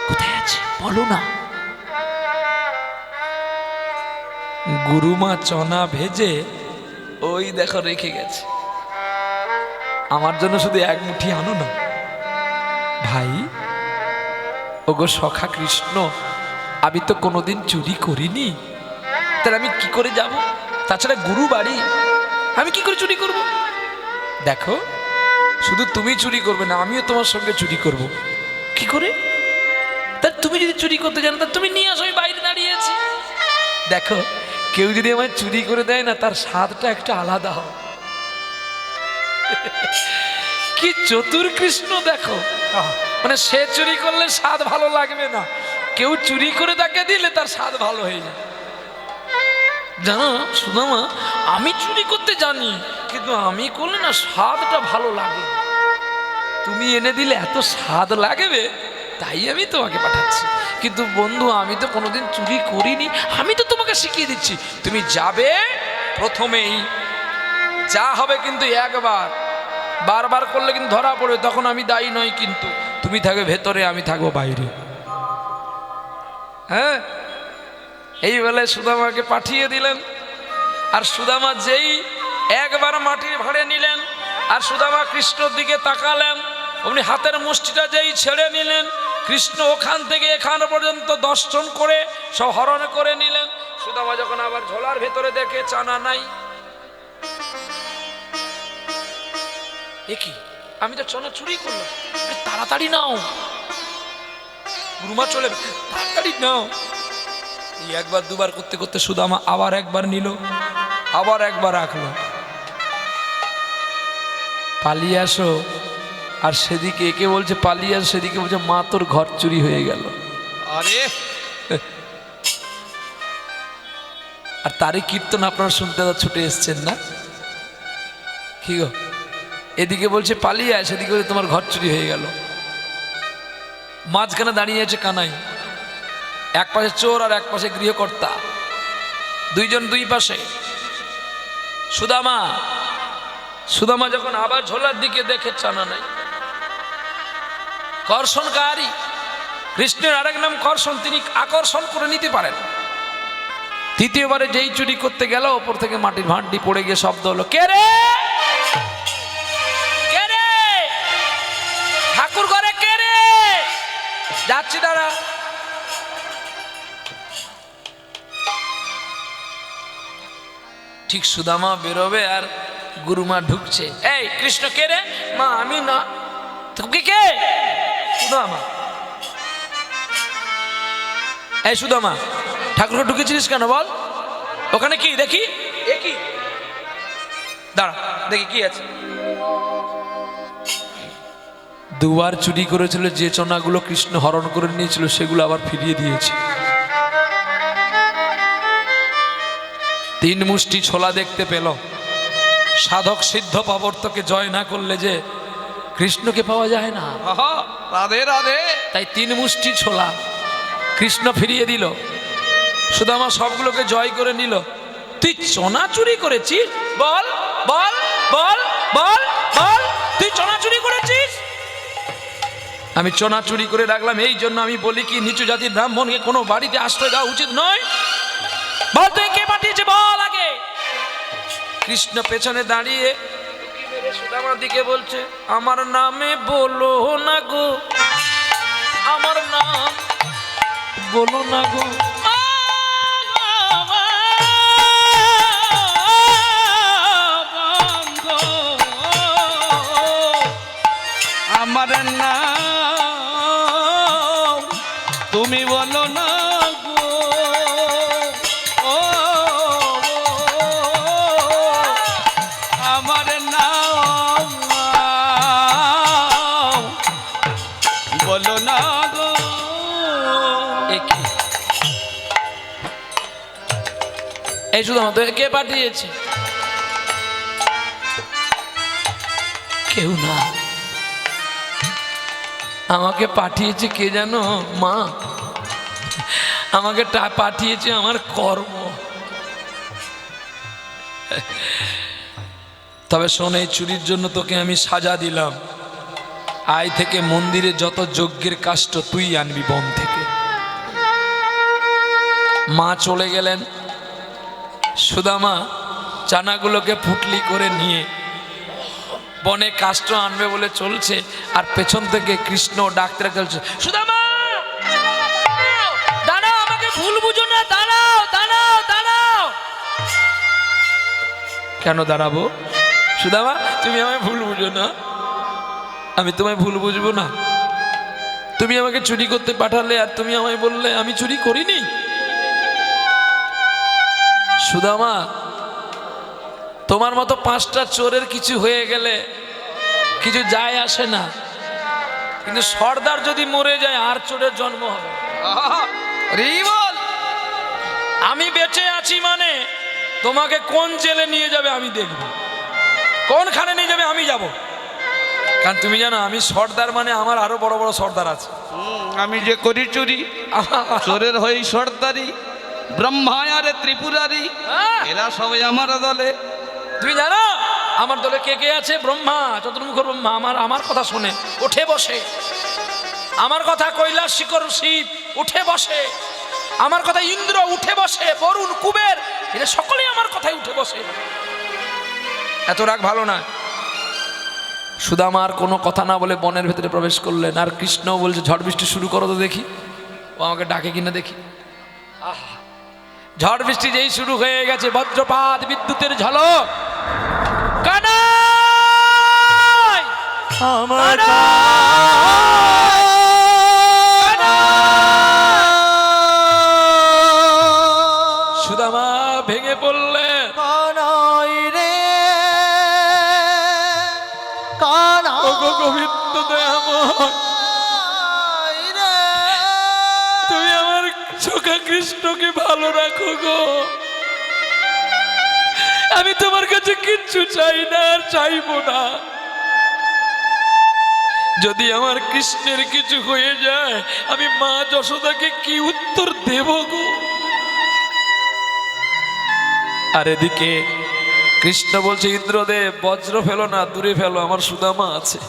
Speaker 1: কোথায় আছে বলো না। গুরুমা চনা ভেজে ওই দেখো রেখে গেছে, আমার জন্য শুধু এক মুঠি আনো না ভাই। ওগো সখা কৃষ্ণ, আমি তো কোনোদিন চুরি করিনি, তাহলে আমি কি করে যাব? তাছাড়া গুরু বাড়ি, আমি কি করে চুরি করব? দেখো, শুধু তুমি চুরি করবে না, আমিও তোমার সঙ্গে চুরি করব। কি করে? তা তুমি যদি চুরি করতে জানো তা তুমি নিয়ে আসো, আমি বাইরে দাঁড়িয়ে আছি। দেখো, কেউ যদি আমায় চুরি করে দেয় না, তার স্বাদটা একটা আলাদা হয়। কি চতুর কৃষ্ণ দেখো, মানে সে চুরি করলে স্বাদ ভালো লাগবে না, কেউ চুরি করে তাকে দিলে তার স্বাদ ভালো হয়ে যায়। জানো সুদামা, আমি চুরি করতে জানি, কিন্তু আমি করলে না স্বাদটা ভালো লাগে। তুমি এনে দিলে এত স্বাদ লাগবে, তাই আমি তোমাকে পাঠাচ্ছি। কিন্তু বন্ধু, আমি তো কোনোদিন চুরি করিনি, আমি তো তোমাকে শিখিয়ে দিচ্ছি। তুমি যাবে, প্রথমেই যা হবে কিন্তু একবার, বারবার করলে কিন্তু ধরা পড়বে, তখন আমি দায়ী নই। কিন্তু তুমি থাকবে ভেতরে, আমি থাকবো বাইরে। হ্যাঁ, এই বেলায় সুদামাকে পাঠিয়ে দিলেন। আর সুদামা যেই একবার মাটির ভাঁড়ে নিলেন, আর সুদামা কৃষ্ণর দিকে তাকালেন, উনি হাতের মুষ্টিটা যেই ছেড়ে নিলেন, কৃষ্ণ ওখান থেকে এখান পর্যন্ত দর্শন করে সব হরণ করে নিলেন। সুদামা যখন আবার ঝোলার ভেতরে দেখে চানা নাই, কি আমি তো চনা চুরি করলাম, তাড়াতাড়ি নাও, গুরুমা চলে, তাড়াতাড়ি নাও। এই একবার দুবার করতে করতে সুদামা আবার একবার নিল, আবার একবার রাখলো। পালিয়ে আসো, আর সেদিকে একে বলছে পালিয়ে আসো, সেদিকে বলছে মা তোর ঘর চুরি হয়ে গেল।
Speaker 3: আরে
Speaker 1: আর তারই কীর্তন আপনারা শুনতে ছুটে এসছেন না? কি গো, এদিকে বলছে পালিয়ে আয়, সেদিকে বলছে তোমার ঘর চুরি হয়ে গেল। মাঝখানে দাঁড়িয়ে আছে কানাই, এক পাশে চোর আর এক পাশে গৃহকর্তা, দুইজন দুই পাশে। সুদামা সুদামা যখন আবার ঝোলার দিকে দেখে চানা নাই, কর্ষণকারী, কৃষ্ণের আরেক নাম কর্ষণ, তিনি আকর্ষণ করে নিতে পারেন। তৃতীয়বারে যেই চুরি করতে গেল, ওপর থেকে মাটির ভাঁড়টি পড়ে গিয়ে শব্দ হলো, কে রে, কে রে, ঠাকুর ঘরে কে রে? যাচ্ছি দাঁড়া। ঠিক সুদামা বেরোবে আর গুরুমা ঢুকছে। এই কৃষ্ণ কে রে? মা আমি না। তুমি কে? সুদামা। এই সুদামা, ঠাকুরকে ঢুকেছিলিস কেন বল? ওখানে কি দেখি? কি দাঁড়া দেখি কি আছে। দুবার চুরি করেছিল যে চনাগুলো কৃষ্ণ হরণ করে নিয়েছিল সেগুলো আবার ফিরিয়ে দিয়েছে। 3 মুষ্টি ছোলা দেখতে পেল। সাধক সিদ্ধ পাবর্তকে জয় না করলে যে কৃষ্ণকে পাওয়া যায় না।
Speaker 3: রাধে রাধে।
Speaker 1: তাই 3 মুষ্টি ছোলা কৃষ্ণ ফিরিয়ে দিল। সুদামা সবগুলোকে জয় করে নিল। তুই চনা চুরি করেছিস? বল বল বল বল বল, তুই চনা চুরি করেছিস? আমি চনা চুরি করে রাখলাম এই জন্য আমি বলি কি নিচু জাতির ব্রাহ্মণকে কোনো বাড়িতে আশ্রয় দেওয়া উচিত নয়। বল তুই কে পাঠিয়েছে বল আগে। কৃষ্ণ পেছনে দাঁড়িয়ে সুদামার দিকে বলছে, আমার নামে বলো না গো, আমার নাম বলো না গো।
Speaker 3: আমার নাম তুমি বলো না গো। ও আমার নাম বলো না গো।
Speaker 1: এই শুধু আমাদের কে পাঠিয়েছে? কেউ না, আমাকে পাঠিয়েছে কে জানো মা? আমাকে পাঠিয়েছে আমার কর্ম। তবে শোন, এই চুরির জন্য তোকে আমি সাজা দিলাম। আজ থেকে মন্দিরে যত যজ্ঞের কাষ্ট তুই আনবি বন থেকে। মা চলে গেলেন। সুদামা চানাগুলোকে পুটলি করে নিয়ে বনে কাষ্ট আনবে বলে চলছে, আর পেছন থেকে কৃষ্ণ ডাকতে চলছে, সুদামা দাঁড়াও, আমাকে ভুল বুঝো না, দাঁড়াও দাঁড়াও দাঁড়াও। কেন দাঁড়াবো? সুদামা তুমি আমায় ভুল বুঝো না, আমি তোমায় ভুল বুঝবো না। তুমি আমাকে চুরি করতে পাঠালে আর তুমি আমায় বললে আমি চুরি করিনি। সুদামা তোমার মতো 5টা চোরের কিছু হয়ে গেলে কিছু যায় আসে না, কিন্তু সর্দার যদি মরে যায় আর চোরের জন্ম হবে। আমি বেঁচে আছি মানে তোমাকে কোন জেলে নিয়ে যাবে আমি দেখব, কোনখানে নিয়ে যাবে আমি যাব। কারণ তুমি জানো আমি সর্দার মানে আমার আরো বড় বড় সর্দার আছে।
Speaker 3: আমি যে করি চুরি, চোরের হই সর্দারি, ব্রহ্মা আরে ত্রিপুরারি, এরা সবাই আমার দলে।
Speaker 1: তুমি জানো আমার দলে কে কে আছে? ব্রহ্মা, চতুর্মুখ ব্রহ্মা আমার কথা শুনে উঠে বসে, আমার কথা কৈলাস শিখর শিব উঠে বসে, আমার কথা ইন্দ্র উঠে বসে, বরুণ কুবের এরা সকলেই আমার কথায় উঠে বসে। এত রাগ ভালো না। সুদামার কোনো কথা না বলে বনের ভেতরে প্রবেশ করলেন। আর কৃষ্ণ বলছে ঝড় বৃষ্টি শুরু করো তো দেখি। ও আমাকে ডাকে কিনা দেখি। আহা, ঝড় বৃষ্টি যেই শুরু হয়ে গেছে, বজ্রপাত বিদ্যুতের ঝলক। কানাই
Speaker 4: আমার
Speaker 1: সুদামা ভেঙে পড়লেন।
Speaker 4: কানাই রে কানাই
Speaker 1: ও গো গোবিন্দ দয়াময়,
Speaker 4: রে
Speaker 1: তুমি আমার চোখা কৃষ্ণকে ভালো রাখো গো। আমি তোমার কাছে কিচ্ছু চাই না আর চাইবো না। যদি আমার কৃষ্ণের কিছু হয়ে যায় আমি মা যশোদাকে কি উত্তর দেব গো? আর এদিকে কৃষ্ণ বলছে, ইন্দ্রদেব বজ্র ফেলো না, দূরে ফেলো, আমার সুদামা আছে।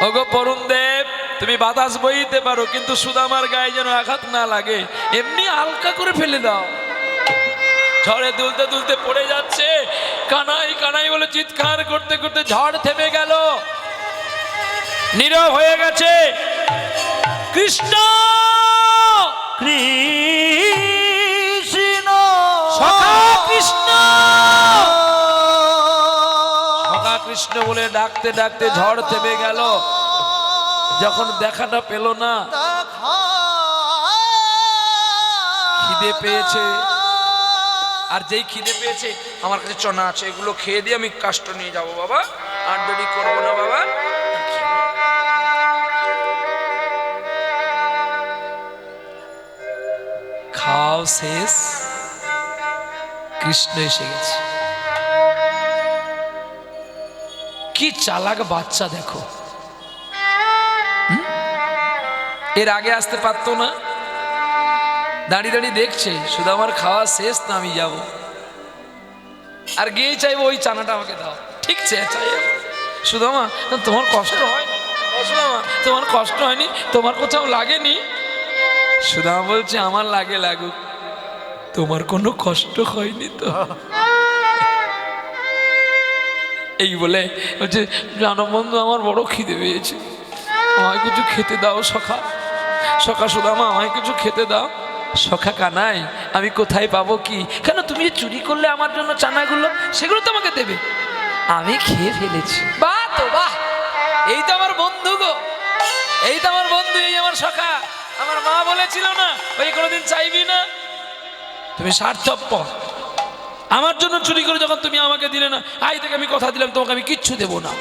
Speaker 1: ওগো বরুণ দেব, তুমি বাতাস বইতে পারো, কিন্তু সুদামার গায়ে যেন আঘাত না লাগে, এমনি হালকা করে ফেলে দাও। ঝড়ে দুলতে দুলতে পড়ে যাচ্ছে। কানাই কানাই বলে চিৎকার করতে করতে ঝড় থেমে গেল, নীরব হয়ে গেছে। কৃষ্ণ
Speaker 4: কৃষ্ণ
Speaker 1: সখা কৃষ্ণ কৃষ্ণ বলে ডাকতে ডাকতে ঝড় থেমে গেল। যখন দেখাটা পেল না, খিদে পেয়েছে, আর যেই খিদে পেয়েছে আমার কাছে চনা আছে, এগুলো খেয়ে দিয়ে আমি কাষ্ট নিয়ে যাব বাবা, আর দেরি করবো না বাবা। খাও শেষ, কৃষ্ণ এসে গেছে। কি চালাক বাচ্চা দেখো, এর আগে আসতে পারতো না, দাঁড়িয়ে দাঁড়িয়ে দেখছে শুধু আমার খাওয়া শেষ না আমি যাব, আর গিয়েই চাইবো ওই চানাটা আমাকে দাও। ঠিক চাই সুদামা, তোমার কষ্ট হয়নি? সুদামা, তোমার কষ্ট হয়নি? তোমার কোথাও লাগেনি? সুদামা বলছে আমার লাগে লাগুক, তোমার কোনো কষ্ট হয়নি তো। এই বলে বলছে জানো বন্ধু, আমার বড় খিদে পেয়েছে, আমায় কিছু খেতে দাও সখা। সখা সুদামা, আমায় কিছু খেতে দাও। সখা কানাই, আমি কোথায় পাবো কি? কেন তুমি যে চুরি করলে আমার জন্য চানাগুলো, সেগুলো তো আমাকে দেবে, আমি খেয়ে ফেলেছি। বাহ তো বাহ, এই তো আমার বন্ধু গো, এই তো আমার বন্ধু, এই আমার সখা। আমার মা বলেছিল না, ওই কোনোদিন চাইবি না, তুমি স্বার্থপর। আমার জন্য চুরি করে যখন তুমি আমাকে দিলে না, আজ থেকে আমি কথা দিলাম তোমাকে আমি কিচ্ছু দেব না।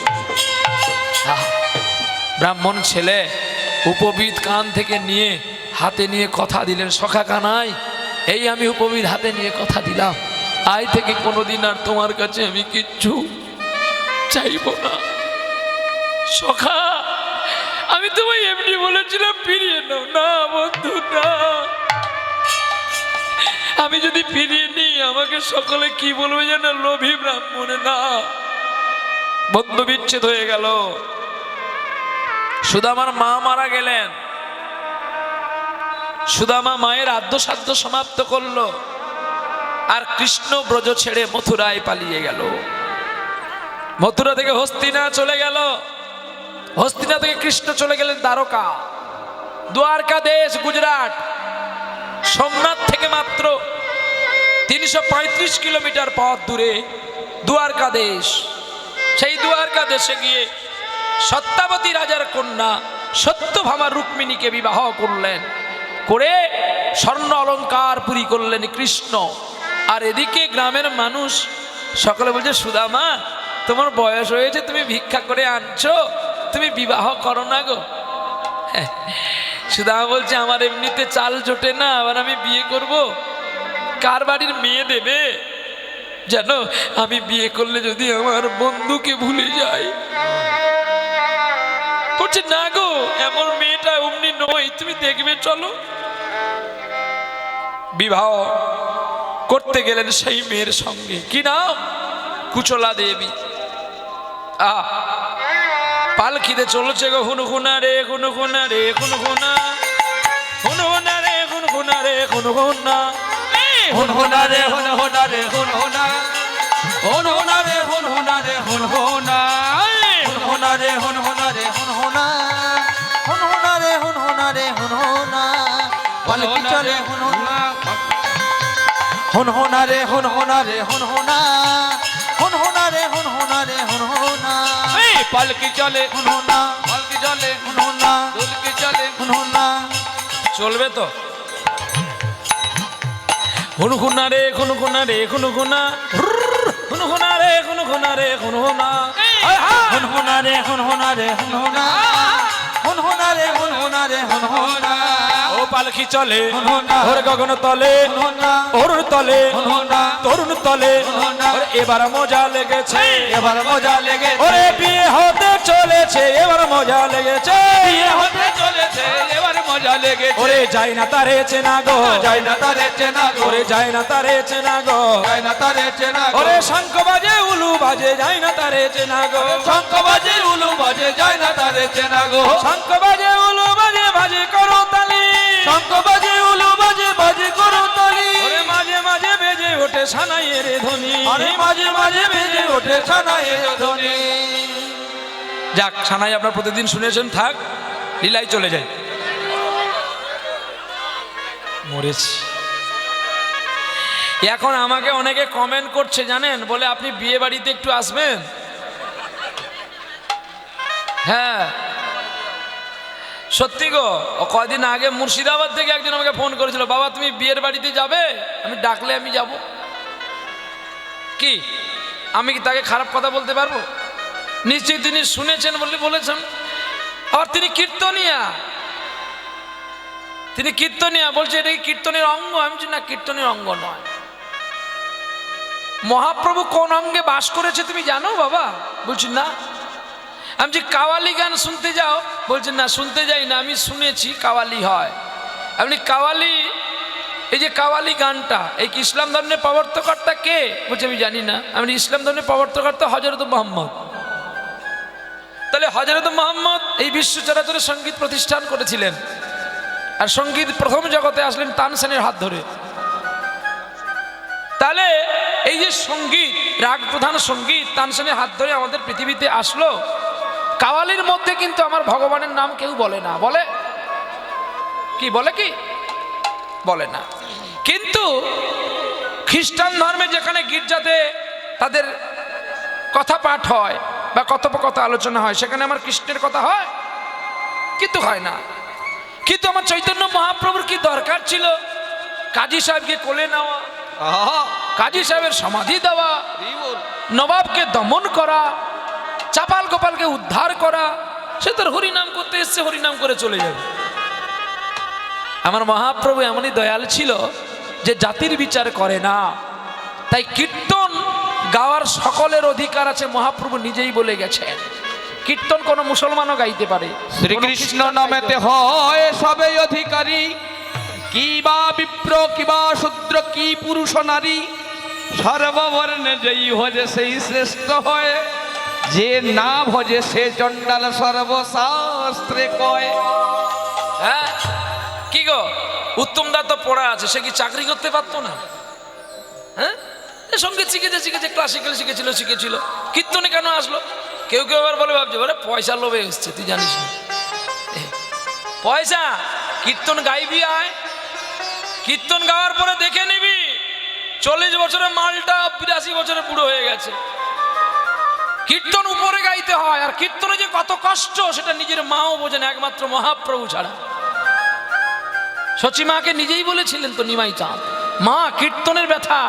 Speaker 1: ব্রাহ্মণ ছেলে উপবিদ কান থেকে নিয়ে হাতে নিয়ে কথা দিলেন, সখা কানাই, এই আমি উপবিদ হাতে নিয়ে কথা দিলাম, আজ থেকে কোনোদিন আর তোমার কাছে আমি কিচ্ছু চাইব না। সখা, আমি তোমায় এমনি বলেছিলাম ফিরিয়ে নাও। না বন্ধু না, আমি যদি ফিরিয়ে নিই আমাকে সকলে কি বলবে যেন লোভী ব্রাহ্মণে। না, বন্ধু বিচ্ছেদ হয়ে গেল। সুদামার মা মারা গেলেন, সুদামা মায়ের আদ্যসাধ্য সমাপ্ত করলো, আর কৃষ্ণ ব্রজ ছেড়ে মথুরায় পালিয়ে গেল। মথুরা থেকে হস্তিনা চলে গেল, হস্তিনা থেকে কৃষ্ণ চলে গেলেন দ্বারকা, দ্বারকা দেশ গুজরাট। সোমনাথ থেকে মাত্র 335 কিলোমিটার পথ দূরে দ্বারকা দেশ। সেই দ্বারকা দেশে গিয়ে সত্যাবতী রাজার কন্যা সত্যভামা রুক্মিণীকে বিবাহ করলেন, করে স্বর্ণ অলঙ্কার পুরী করলেন কৃষ্ণ। আর এদিকে গ্রামের মানুষ সকলে বলছে সুদামা, তোমার বয়স হয়েছে, তুমি ভিক্ষা করে আনছো, তুমি বিবাহ করো না গো। সুদামা বলছে আমার এমনিতে চাল জোটে না, আবার আমি বিয়ে করব, কার বাড়ির মেয়ে দেবে জানো? আমি বিয়ে করলে যদি আমার বন্ধুকে ভুলে যাই। বলছে না গো, এমন মেয়েটা অমনি নয়, তুমি দেখবে চলো। বিবাহ করতে গেলেন সেই মেয়ের সঙ্গে, কি নাম? কুচলা দেবী। পালকিতে চলছে গো হুনহুনা রে হুনহুনা রে হুনহুনা, হুনহুনা রে হুনহুনা রে হুনহুনা,
Speaker 3: হুনহুনা রে হুনহুনা রে হুনহুনা, হুনহুনা রে হুনহুনা রে হুনহুনা, হুনহুনা রে হুনহুনা রে হুনহুনা,
Speaker 4: হুনহুনা রে হুনহুনা রে হুনহুনা, পালকি চলে হুনহুনা, হুনহুনা রে হুনহুনা রে হুনহুনা, হুনহুনা রে হুনহুনা রে হুনহুনা,
Speaker 3: পালকি চলে
Speaker 4: হুনহুনা,
Speaker 3: পালকি চলে
Speaker 4: হুনহুনা,
Speaker 3: দুলকি চলে
Speaker 4: হুনহুনা।
Speaker 1: চলবে তো? হুনহুনা রে হুনহুনা রে হুনহুনা, হুনহুনা রে হুনহুনা রে হুনহুনা,
Speaker 4: হুনহুনা রে হুনহুনা রে হুনহুনা, হুনহুনা রে হুনহুনা রে হুনহুনা,
Speaker 1: ও পালকি চলে
Speaker 4: হুনহুনা,
Speaker 1: ওর গগন তলে,
Speaker 4: হুনহুনা,
Speaker 1: অরুণ তলে,
Speaker 4: হুনহুনা,
Speaker 1: তরুণ তলে,
Speaker 4: হুনহুনা।
Speaker 1: ওরে এবার মজা লেগেছে,
Speaker 4: এবার মজা লেগে
Speaker 1: ওরে বিয়ে হতে চলেছে, এবার মজা লেগেছে,
Speaker 3: বিয়ে হতে চলেছে, এবার মজা লেগেছে।
Speaker 1: ওরে যাই না তারে চেনা গো,
Speaker 3: যায় না তারে চেনা গো,
Speaker 1: ওরে যাই না তারে চেনা গো,
Speaker 3: যায় না তারে চেনা গো,
Speaker 1: ওরে শঙ্খ বাজে উলু বাজে যাই না তারে চেনা গো,
Speaker 3: শঙ্খ বাজে উলু বাজে যায় না তারে চেনা গো,
Speaker 1: শঙ্খ বাজে উলু বাজে বাজে করো তালি,
Speaker 3: শঙ্খ বাজে উলু বাজে বাজে করো তালি,
Speaker 1: ওরে মাঝে মাঝে বেজে ওঠে সানাইয়ের ধ্বনি।
Speaker 3: আরে মাঝে মাঝে বেজে ওঠে সানাইয়ের ধ্বনি।
Speaker 1: যাক, সানাই আপনার প্রতিদিন শুনেছেন, থাক, লীলাই চলে যায়। মরেছি। এখন আমাকে অনেকে কমেন্ট করছে জানেন, বলে আপনি বিয়ে বাড়িতে একটু আসবেন, হ্যাঁ সত্যি গো, ও কদিন আগে মুর্শিদাবাদ থেকে একজন আমাকে ফোন করেছিল, বাবা তুমি বিয়ের বাড়িতে যাবে? আমি ডাকলে আমি যাব। কি আমি কি তাকে খারাপ কথা বলতে পারবো? নিশ্চয়ই তিনি শুনেছেন বলে বলেছেন। আর তিনি কীর্তনিয়া, বলছে এটা কি কীর্তনের অঙ্গ? আমি বলছি না, কীর্তনের অঙ্গ নয়। মহাপ্রভু কোন অঙ্গে বাস করেছে তুমি জানো বাবা? বলছি না। আমি যে কাওয়ালি গান শুনতে যাও? বলছেন না, শুনতে যাই না, আমি শুনেছি কাওয়ালি হয়। আপনি কাওয়ালি, এই যে কাওয়ালি গানটা, এই কি ইসলাম ধর্মের প্রবর্তকর্তা কে? বলছে আমি জানি না। আমি ইসলাম ধর্মের প্রবর্তকর্তা হযরত মুহাম্মদ। তাহলে হযরত মুহাম্মদ এই বিশ্ব চরাচরের সঙ্গীত প্রতিষ্ঠান করেছিলেন, আর সঙ্গীত প্রথম জগতে আসলেন তানসেনের হাত ধরে। তাহলে এই যে সঙ্গীত, রাগ প্রধান সঙ্গীত তানসেনের হাত ধরে আমাদের পৃথিবীতে আসলো। কাওয়ালির মধ্যে কিন্তু আমার ভগবানের নাম কেউ বলে না। বলে কি? বলে কি? বলে না। কিন্তু খ্রিস্টান ধর্মে যেখানে গির্জাতে তাদের কথা পাঠ হয় বা কথোপকথা আলোচনা হয়, সেখানে আমার কৃষ্ণের কথা হয়? কিন্তু হয় না। কিন্তু আমার চৈতন্য মহাপ্রভুর কি দরকার ছিল কাজী সাহেবকে কোলে নেওয়া, কাজী সাহেবের সমাধি দেওয়া, নবাবকে দমন করা, চাপাল গোপালকে উদ্ধার করা? সে তোর হরিনাম করতে এসছে, হরিনাম করে চলে যাবে। আমার মহাপ্রভু এমনই দয়াল ছিল যে জাতির বিচার করে না। তাই কীর্তন গাওয়ার সকলের অধিকার আছে, মহাপ্রভু নিজেই বলে গেছেন। কীর্তন কোনো মুসলমানও গাইতে পারে।
Speaker 3: শ্রীকৃষ্ণ নামেতে হয় সবে অধিকারী, কি বা বিপ্র কি বা শূদ্র কি পুরুষ নারী, সর্ববর্ণে যেই ভজে সেই শ্রেষ্ঠ হয়, যে না ভজে সে চণ্ডাল সর্বশাস্ত্রে কয়।
Speaker 1: হ্যাঁ কি গো, উত্তম দা তো পড়া আছে, সে কি চাকরি করতে পারতো না? হ্যাঁ, সঙ্গীত শিখেছে, ক্লাসিক্যাল শিখেছিল, কীর্তনে কেন আসলো? কেউ কেউ আবার বলে, ভাবছে বলে পয়সা লোভে এসছে। তুই জানিস না পয়সা? কীর্তন গাইবি আয়, কীর্তন গাওয়ার পরে দেখে নিবি 40 বছরের মালটা 82 বছরে বুড়ো হয়ে গেছে। কীর্তন উপরে গাইতে হয়, আর কীর্তনে যে কত কষ্ট সেটা নিজের মাও বোঝেন, একমাত্র মহাপ্রভু ছাড়া। সচি মাকে নিজেই বলেছিলেন তো নিমাই চাঁদ, মা কীর্তনের ব্যথা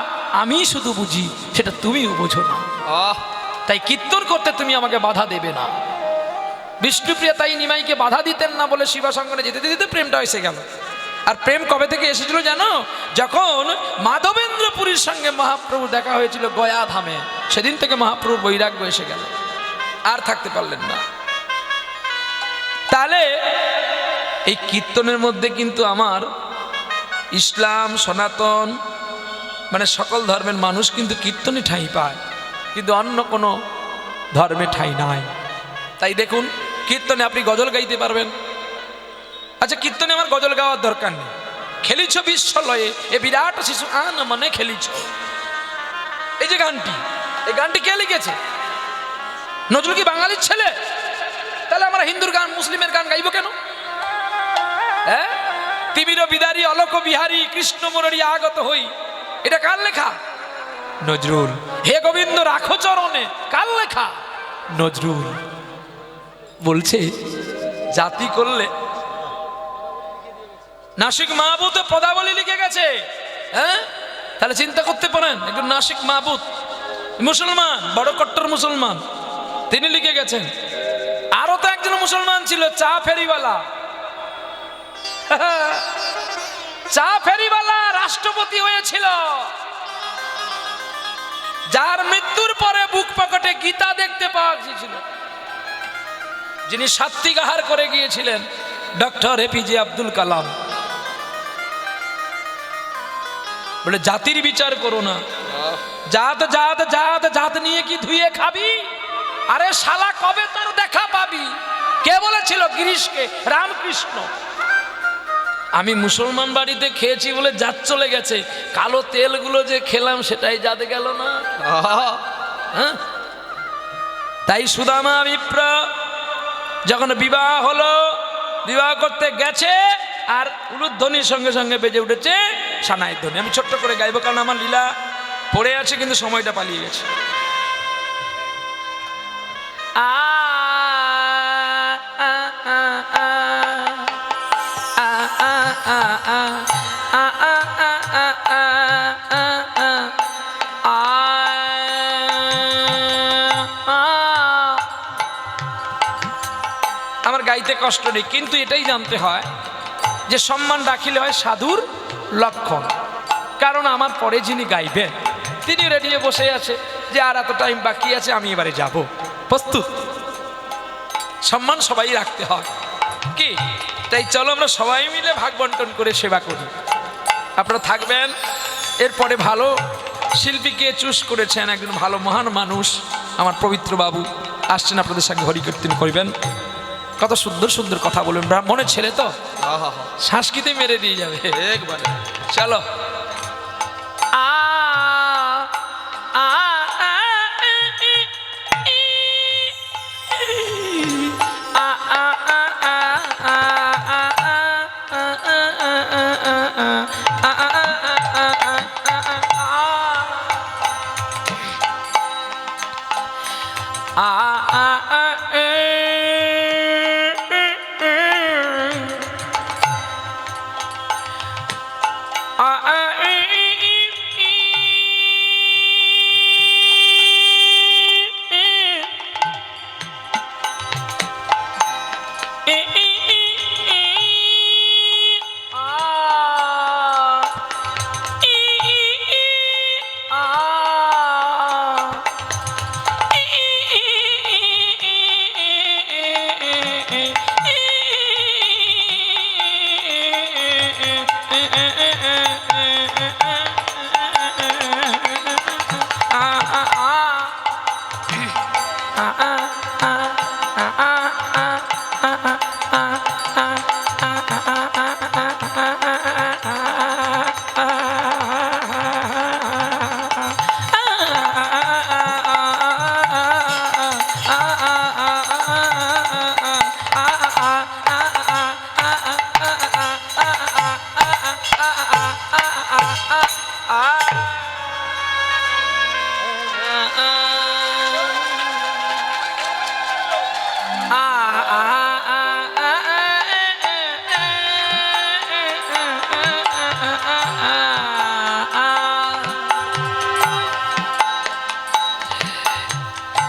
Speaker 1: আমি শুধু বুঝি, সেটা তুমিও বোঝো না। তাই কীর্তন করতে তুমি আমাকে বাধা দেবে না। বিষ্ণুপ্রিয়া তাই নিমাইকে বাধা দিতেন না বলে শিবাসঙ্গনে যেতে দিতে প্রেমটা এসে গেল। আর প্রেম কবে থেকে এসেছিল জানো? যখন মাধবেন্দ্রপুরীর সঙ্গে মহাপ্রভু দেখা হয়েছিল গয়া ধামে, সেদিন থেকে মহাপ্রভুর বৈরাগ্য এসে গেল, আর থাকতে পারলেন না। তাহলে এই কীর্তনের মধ্যে কিন্তু আমার ইসলাম সনাতন মানে সকল ধর্মের মানুষ কিন্তু কীর্তনে ঠাঁই পায়, কিন্তু অন্য কোনো ধর্মে ঠাঁই নাই। তাই দেখুন, কীর্তনে আপনি গজল গাইতে পারবেন। আচ্ছা, কীর্তনে আমার গজল গাওয়ার দরকার নেই। খেলিছ বিশ্বলয়ে এ বিরাট শিশু আন মনে খেলিছ, এই যে গানটি, এই গানটি কে লিখেছে? নজরুল কি বাঙালির ছেলে? তাহলে আমরা হিন্দুর গান মুসলিমের গান গাইব কেন? হ্যাঁ, তিমির বিদারী অলোক বিহারী কৃষ্ণ মুরারি আগত হই, এটা কার লেখা? নজরুল। হে গোবিন্দ রাখো চরণে, কার লেখা? নজরুল। বলছে জাতি করলে নাসিক মাহবুদ পদাবলী লিখে গেছে। হ্যাঁ, তাহলে চিন্তা করতে পারেন, একজন নাসিক মাহবুদ মুসলমান, বড় কট্টর মুসলমান, তিনি লিখে গেছেন। আরো তো একজন মুসলমান ছিল, চা ফেরিওয়ালা। চা ফেরিওয়ালা রাষ্ট্রপতি হয়েছিল, যার মৃত্যুর পরে বুক পকেটে গীতা দেখতে পাওয়া গিয়েছিল। যিনি সাত্বিক আহার করে গিয়েছিলেন ডক্টর এপিজে আব্দুল কালাম। বলে জাতির বিচার করো না, জাত জাত জাত জাত নিয়ে কি ধুয়ে খাবি? আরে শালা কবে তার দেখা পাবি? কে বলেছিল? গিরিশকে, রামকৃষ্ণ। আমি মুসলমান বাড়িতে খেয়েছি বলে জাত চলে গেছে, কালো তেলগুলো যে খেলাম সেটাই জাত গেল না। হ্যাঁ, তাই সুদামা বিপ্র যখন বিবাহ হলো, বিবাহ করতে গেছে, আর উলুধ্বনির সঙ্গে সঙ্গে বেজে উঠেছে সানাই ধ্বনি। আমি ছোট্ট করে গাইবো, কারণ আমার লীলা পড়ে আছে, কিন্তু সময়টা পালিয়ে গেছে। আমার গাইতে কষ্ট নেই, কিন্তু এটাই জানতে হয় যে সম্মান রাখিলে হয় সাধুর লক্ষণ। কারণ আমার পরে যিনি গাইবেন তিনি রেডি হয়ে বসে আছে যে আর এত টাইম বাকি আছে, আমি এবারে যাব, প্রস্তুত। সম্মান সবাই রাখতে হয় কি? তাই চলো আমরা সবাই মিলে ভাগ বন্টন করে সেবা করি। আপনারা থাকবেন। এরপরে ভালো শিল্পীকে চুজ করেছেন, একজন ভালো মহান মানুষ আমার পবিত্র বাবু আসছেন, আপনাদের সঙ্গে হরিকীর্তন করবেন। কত সুন্দর সুন্দর কথা বলবেন, ব্রাহ্মণের ছেলে তো সংস্কৃতি মেরে দিয়ে যাবে একবারে। চলো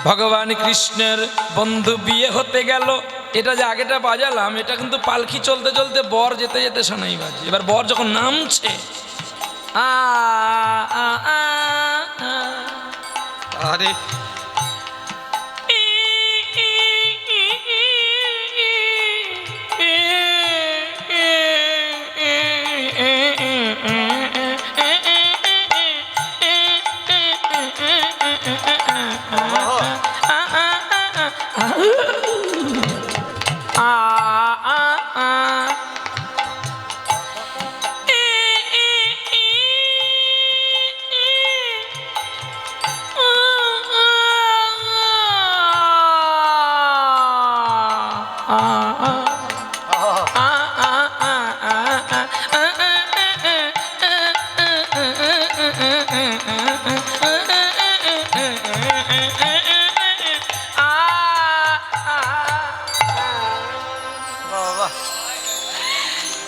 Speaker 1: ভগবান কৃষ্ণের বন্ধু বিয়ে হতে গেল। এটা যে আগেটা বাজালাম, এটা কিন্তু পালকি চলতে চলতে বর যেতে যেতে শোনাই বাজে। এবার বর যখন নামছে
Speaker 3: আরে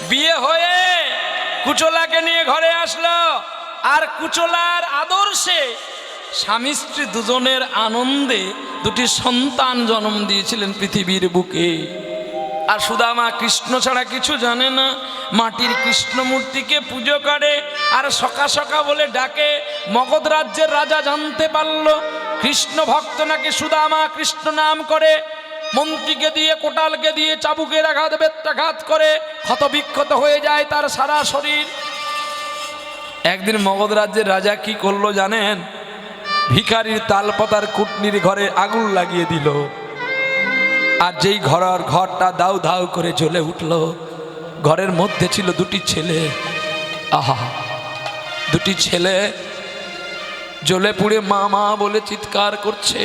Speaker 1: বিয়ে হয়ে কুচলাকে নিয়ে ঘরে আসলো, আর কুচলার আদর্শে স্বামী স্ত্রী দুজনের আনন্দে দুটি সন্তান জন্ম দিয়েছিলেন পৃথিবীর বুকে। আর সুদামা কৃষ্ণ ছাড়া কিছু জানে না, মাটির কৃষ্ণ মূর্তিকে পুজো করে আর সকা সকা বলে ডাকে। মগধ রাজ্যের রাজা জানতে পারল কৃষ্ণ ভক্ত নাকি সুদামা কৃষ্ণ নাম করে, মন্ত্রীকে দিয়ে কোটালকে দিয়ে চাবুকের আঘাত বেত্রাঘাত করে ক্ষতবিক্ষত হয়ে যায় তার সারা শরীর। একদিন মগধ রাজ্যের রাজা কি করলো জানেন? ভিখারির তালপাতার কুটনির ঘরে আগুন লাগিয়ে দিল, আর যেই ঘরটা দাউ দাউ করে জ্বলে উঠল, ঘরের মধ্যে ছিল দুটি ছেলে। আহা, দুটি ছেলে জ্বলে পুড়ে মা মা বলে চিৎকার করছে।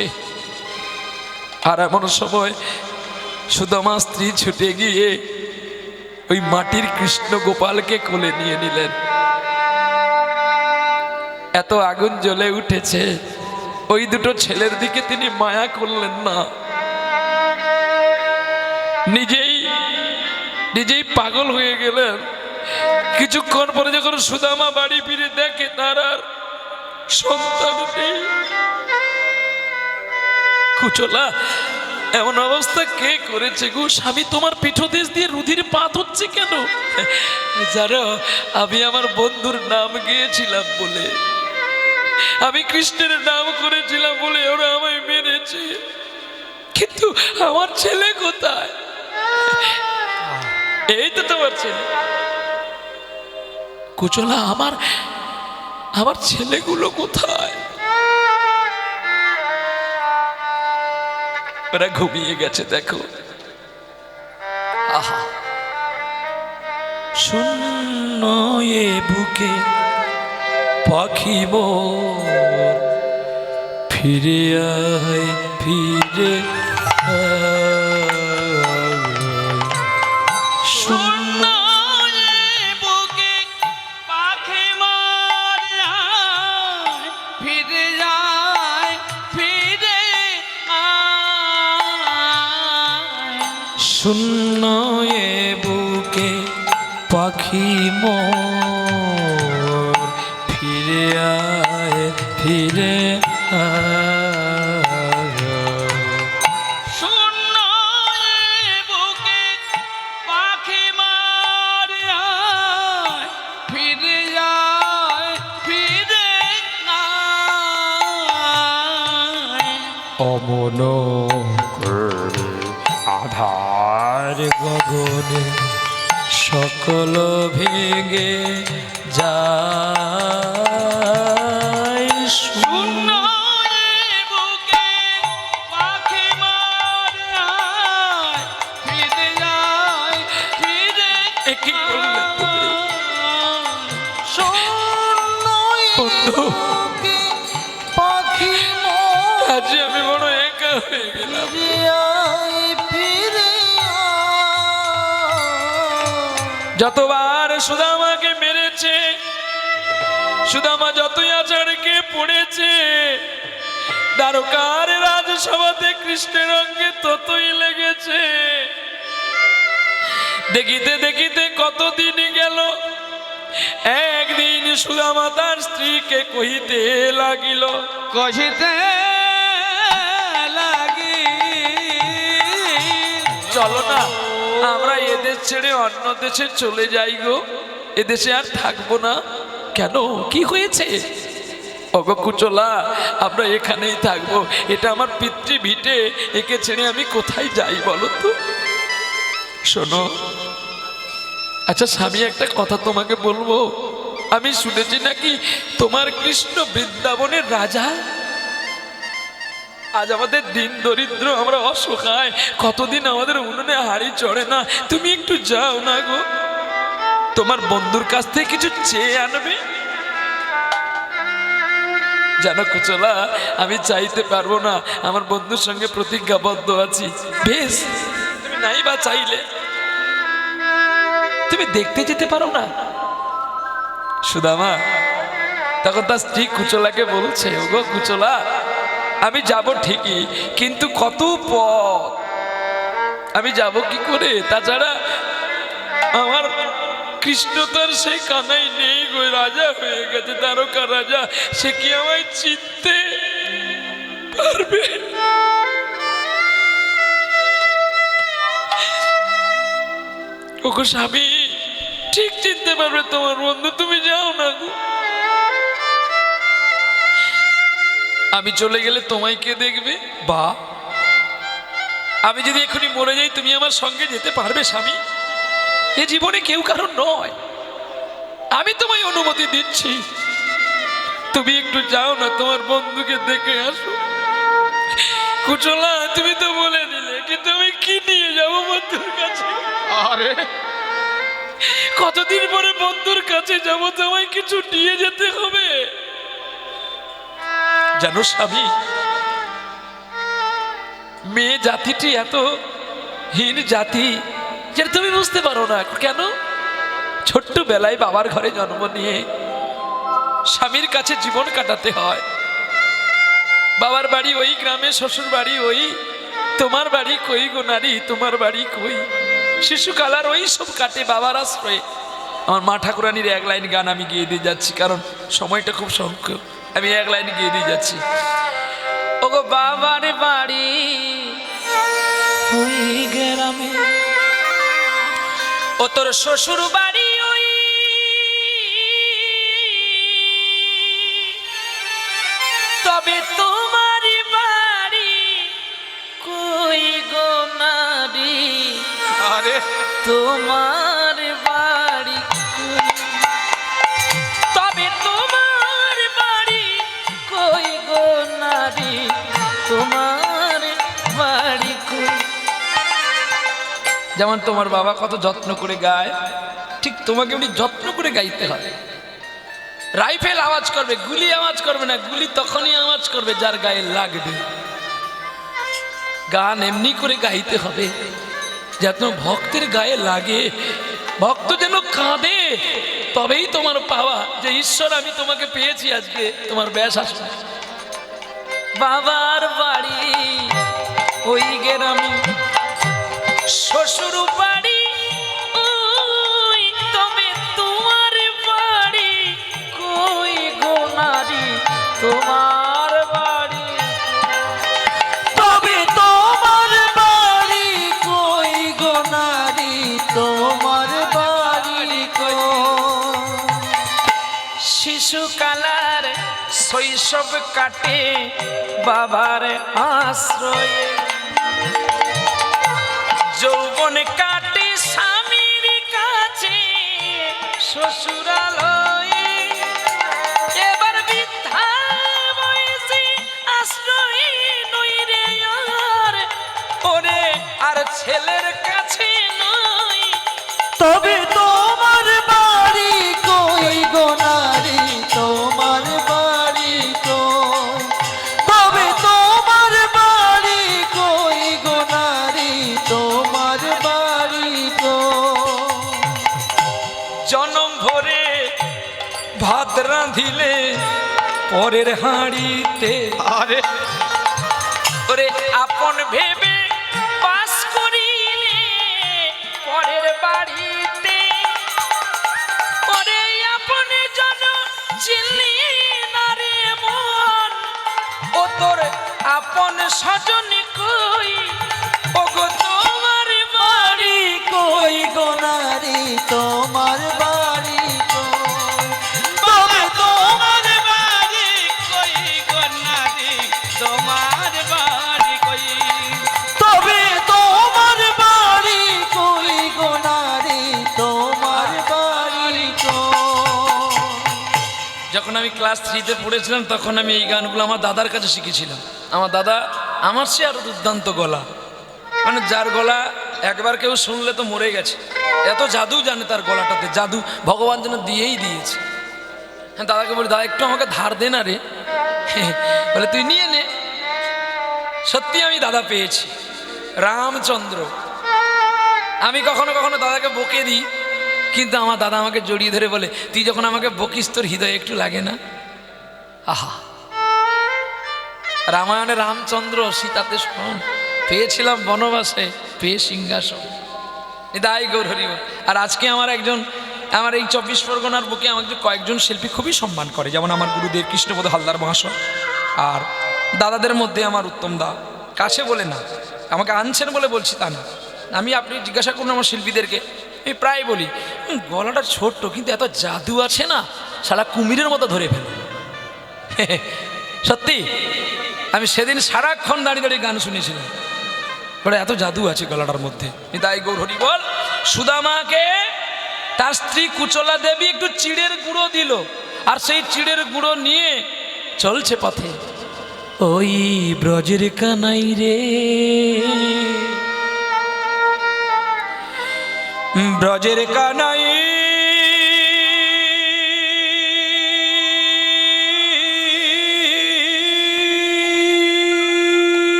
Speaker 1: আর এমন সময় সুদামা স্ত্রী ছুটে গিয়ে ওই মাটির কৃষ্ণ গোপালকে কোলে নিয়ে নিলেন। এত আগুন জ্বলে উঠেছে, ওই দুটো ছেলের দিকে তিনি মায়া করলেন না, নিজেই পাগল হয়ে গেলেন। কিছুক্ষণ পরে যখন সুদামা বাড়ি ফিরে দেখে তার আর সন্তান নেই। কুচলা, এমন অবস্থা কে করেছে গো? স্বামী তোমার পিঠদেশ দিয়ে রুধির পাত হচ্ছে কেন? জানো, আমি আমার বন্ধুর নাম গিয়েছিলাম বলে, আমি কৃষ্ণের নাম করেছিলাম বলে ওরা আমায় মেরেছে। কিন্তু আমার ছেলে কোথায়? এই তো তোমার ছেলে। কুচলা, আমার ছেলেগুলো কোথায়? ওরা ঘুমিয়ে গেছে দেখো।
Speaker 2: আহা, শূন্য এ বুকে পাখি মোর, ফিরে আয় ফিরে আয়। শূন্য
Speaker 3: বুকে পাখি মোর ফিরে যায়, ফিরে আয়।
Speaker 2: শূন্য এ বুকে পাখি মোর, ফিরে আয় ফিরে আয়।
Speaker 3: শূন্য বুকে পাখি মোর ফিরে যায়, ফিরে আয়।
Speaker 2: অমন করে আধার গগনে সকল ভেঙে যায়।
Speaker 3: শূন্য বুকে পাখি মোর ফিরে যায়, ফিরে
Speaker 1: এ কি করলে তুমি? বন্ধু,
Speaker 2: পাখি
Speaker 1: আজ আমি বড় একা হয়ে গেলাম। যতবার সুদামাকে মেরেছে, সুদামা যতই আচারকে পড়েছে, দ্বারকার রাজসভাতে কৃষ্ণের অঙ্গে ততই লেগেছে। দেখিতে দেখিতে কতদিন গেল। একদিন সুদামা তার স্ত্রীকে কহিতে লাগিল,
Speaker 3: কহিতে লাগি,
Speaker 1: চলো না আমরা এদেশ ছেড়ে অন্য দেশে চলে যাই গো, এদেশে আর থাকবো না। কেন, কি হয়েছে? ওগো কুচলা, আমরা এখানেই থাকবো, এটা আমার পিতৃ ভিটে, একে ছেড়ে আমি কোথায় যাই বলো তো? শোনো, আচ্ছা স্বামী, একটা কথা তোমাকে বলবো। আমি শুনেছি নাকি তোমার কৃষ্ণ বৃন্দাবনের রাজা। আজ আমাদের দিন দরিদ্র, আমরা অসহায়, কতদিন আমাদের উনুনে হাড়ি চড়ে না। তুমি একটু যাও না গো, তোমার বন্ধুর কাছ থেকে কিছু চেয়ে আনবে। জানো কুচলা, আমি চাইতে পারবো না, আমার বন্ধুর সঙ্গে প্রতিজ্ঞাবদ্ধ আছি। বেশ, তুমি নাই বা চাইলে তুমি দেখতে যেতে পারো না? সুদামা তখন তার স্ত্রী কুচলাকে বলছে, ওগো কুচলা, আমি যাব ঠিকই, কিন্তু কত পথ, আমি যাব কি করে? তাছাড়া আমার কৃষ্ণ তার সেই কানাই নেই গো, রাজা হয়ে গেছে, দ্বারকা রাজা, সে কি আমায় চিনতে পারবে? ওগো স্বামী, ঠিক চিনতে পারবে তোমার বন্ধু, তুমি যাও না গো। আমি চলে গেলে তোমায় কে দেখবে? বা আমি যদি এখনই মরে যাই, তুমি আমার সঙ্গে যেতে পারবে স্বামী? এ জীবনে কেউ কারণ নয়, আমি তোমায় অনুমতি দিচ্ছি, তুমি একটু যাও না, তোমার বন্ধুকে দেখে আসো। কুচলা, তুমি তো বলে দিলে, কিন্তু আমি কি নিয়ে যাব বন্ধুর কাছে?
Speaker 3: আরে
Speaker 1: কতদিন পরে বন্ধুর কাছে যাব, তোমায় কিছু নিয়ে যেতে হবে। জানো স্বামী, মেয়ে জাতিটি এত হীন জাতি যেটা তুমি বুঝতে পারো না। কেন? ছোট্ট বেলায় বাবার ঘরে জন্ম নিয়ে স্বামীর কাছে জীবন কাটাতে হয়। বাবার বাড়ি ওই গ্রামে, শ্বশুর বাড়ি ওই, তোমার বাড়ি কই গো নারী, তোমার বাড়ি কই? শিশুকাল আর ওই সব কাটে বাবার আশ্রয়ে। আমার মা ঠাকুরানির এক লাইন গান আমি গেয়ে দিয়ে যাচ্ছি, কারণ সময়টা খুব সংক্ষেপ। আমি এক লাইন গেয়ে দিয়ে যাচ্ছি। ওগো বাবার বাড়ি ওই গ্রামে, ও তোর শ্বশুর বাড়ি ওই, তবে তোমার বাড়ি কই গো নারী,
Speaker 3: আরে
Speaker 1: তোমার বাড়ি কই, তবে তোমার বাড়ি কই গো নারী, তোমার বাড়ি কই। যেমন তোমার বাবা কত যত্ন করে গায়, ঠিক তোমাকে এমনি যত্ন করে গাইতে হবে। রাইফেল আওয়াজ করবে, গুলি আওয়াজ করবে না, গুলি তখনই আওয়াজ করবে যার গায়ে লাগবে। গান এমনি করে গাইতে হবে যেন ভক্তের গায়ে লাগে, ভক্ত যেন কাঁদে, তবেই তোমার পাওয়া যে ঈশ্বর আমি তোমাকে পেয়েছি আজকে তোমার ব্যাস আসবে। বাবার বাড়ি ওই গ্রামে, শ্বশুর বাড়ি ওই, তবে তোমার বাড়ি কই গো নারী, তোমার বাড়ি,
Speaker 4: তবে তোমার বাড়ি কই গো নারী, তোমার বাড়ি কই।
Speaker 1: শিশুকালার শৈশব কাটে বাবার আশ্রয়ে, যৌবন কাটে স্বামীর কাছে শ্বশুরালয়ে, এবার বৃদ্ধা বয়সে আশ্রয় নই রে আর, ওরে আর ছেলের কাছে নই,
Speaker 4: তবে তোমার বাড়ি কই গো নারী, তোমার বাড়ি কই। তবে তোমার বাড়ি কই গো নারী, তোমার বাড়ি কই।
Speaker 1: জনম ভরে ভাত রাঁধিলে পরের হাঁড়িতে,
Speaker 3: আরে
Speaker 1: ওরে আপন ভেবে বাস করিলে পরের বাড়িতে, ওরে আপন জন চিনলি না রে মন, ও তোর আপন স্বজন কই, ও গো তোমার বাড়ি
Speaker 4: কই গো নারী, তোমার বাড়ি কই। তবে তোমার
Speaker 3: বাড়ি কই গো নারী, তোমার বাড়ি কই।
Speaker 4: তবে তোমার বাড়ি কই গো নারী, তোমার বাড়ি কই।
Speaker 1: যখন আমি ক্লাস 3-তে পড়েছিলাম তখন আমি এই গানগুলো আমার দাদার কাছে শিখেছিলাম। আমার দাদা আমার সে আরো দুর্দান্ত গলা, মানে যার গলা একবার কেউ শুনলে তো মরে গেছে, এত জাদু জানে তার গলাটাতে, জাদু ভগবান যেন দিয়েই দিয়েছে। হ্যাঁ, দাদাকে বলি দাদা একটু আমাকে ধার দে না রে, বলে তুই নিয়ে নে। সত্যি আমি দাদা পেয়েছি, রামচন্দ্র। আমি কখনো কখনো দাদাকে বকে দিই, কিন্তু আমার দাদা আমাকে জড়িয়ে ধরে বলে তুই যখন আমাকে বকিস তোর হৃদয়ে একটু লাগে না? আহা, রামায়ণে রামচন্দ্র সীতাতে শোন, পেয়েছিলাম বনবাসে পেয়ে সিংহাসন, দায় গৌর হরি বল। আর আজকে আমার এই 24 পরগনার বুকে আমাকে কয়েকজন শিল্পী খুবই সম্মান করে, যেমন আমার গুরুদেব কৃষ্ণপদ হালদার মহাশয়, আর দাদাদের মধ্যে আমার উত্তম দা, কাছে বলে না, আমাকে আনছেন বলে বলছি তা না। আপনি জিজ্ঞাসা করুন আমার শিল্পীদেরকে, আমি প্রায় বলি গলাটা ছোট্ট কিন্তু এত জাদু আছে না, শালা কুমিরের মতো ধরে ফেলে। সত্যি আমি সেদিন সারাক্ষণ দাঁড়িয়ে দাঁড়িয়ে গান শুনেছিলাম, বলে এত জাদু আছে গলাটার মধ্যে। তাই গৌর হরি বল। সুদামাকে তার স্ত্রী কুচলা দেবী একটু চিড়ের গুঁড়ো দিল, আর সেই চিড়ের গুঁড়ো নিয়ে চলছে পথে, ওই ব্রজের কানাই রে, ব্রজের কানাই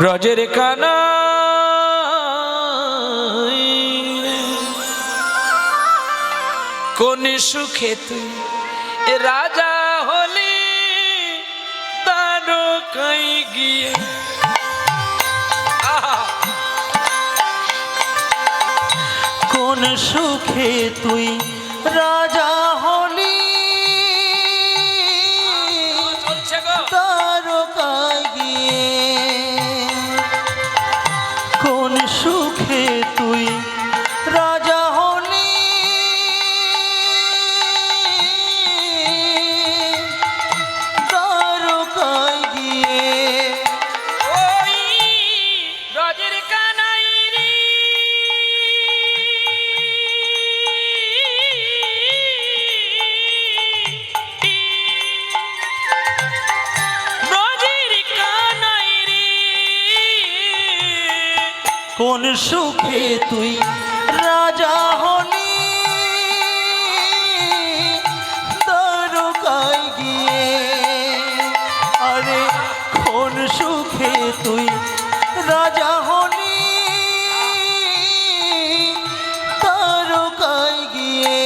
Speaker 1: ব্রজের কানাই কোন সুখে তুই রাজা হলি দ্বারকায় গিয়ে। আহা!
Speaker 4: কোন সুখে তুই রাজা হলি
Speaker 1: চলছে গো।
Speaker 4: দ্বারকায় গিয়ে। কোন সুখে তুই রাজা হলি দ্বারকায় গিয়ে।
Speaker 1: ওই ব্রজের কানাই রে ব্রজের কানাই রে
Speaker 4: কোন সুখে তুই রাজা হলি দ্বারকায় গিয়ে। আরে কোন সুখে তুই রাজা হলি দ্বারকায় গিয়ে।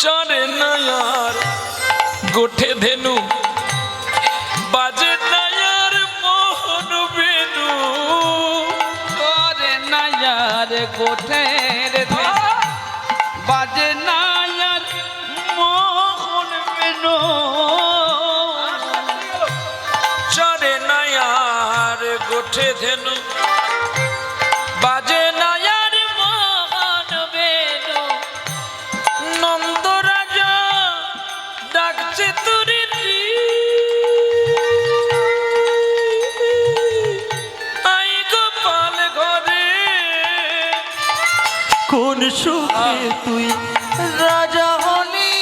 Speaker 1: চরে নয়ার গোঠে ধেনু বাজে নয়ার মোহন বেনু।
Speaker 3: করে নায়ার গোঠের ধেনু, বাজে নায়ার মোহন বেনু।
Speaker 1: চরে নয়ার গোঠে ধেনু বাজে নয়ার মোহন বেনু। নন্দ রাজা ডাকছে তুরি আই গোপাল ঘরে।
Speaker 4: কোন সুখে তুই রাজা হলি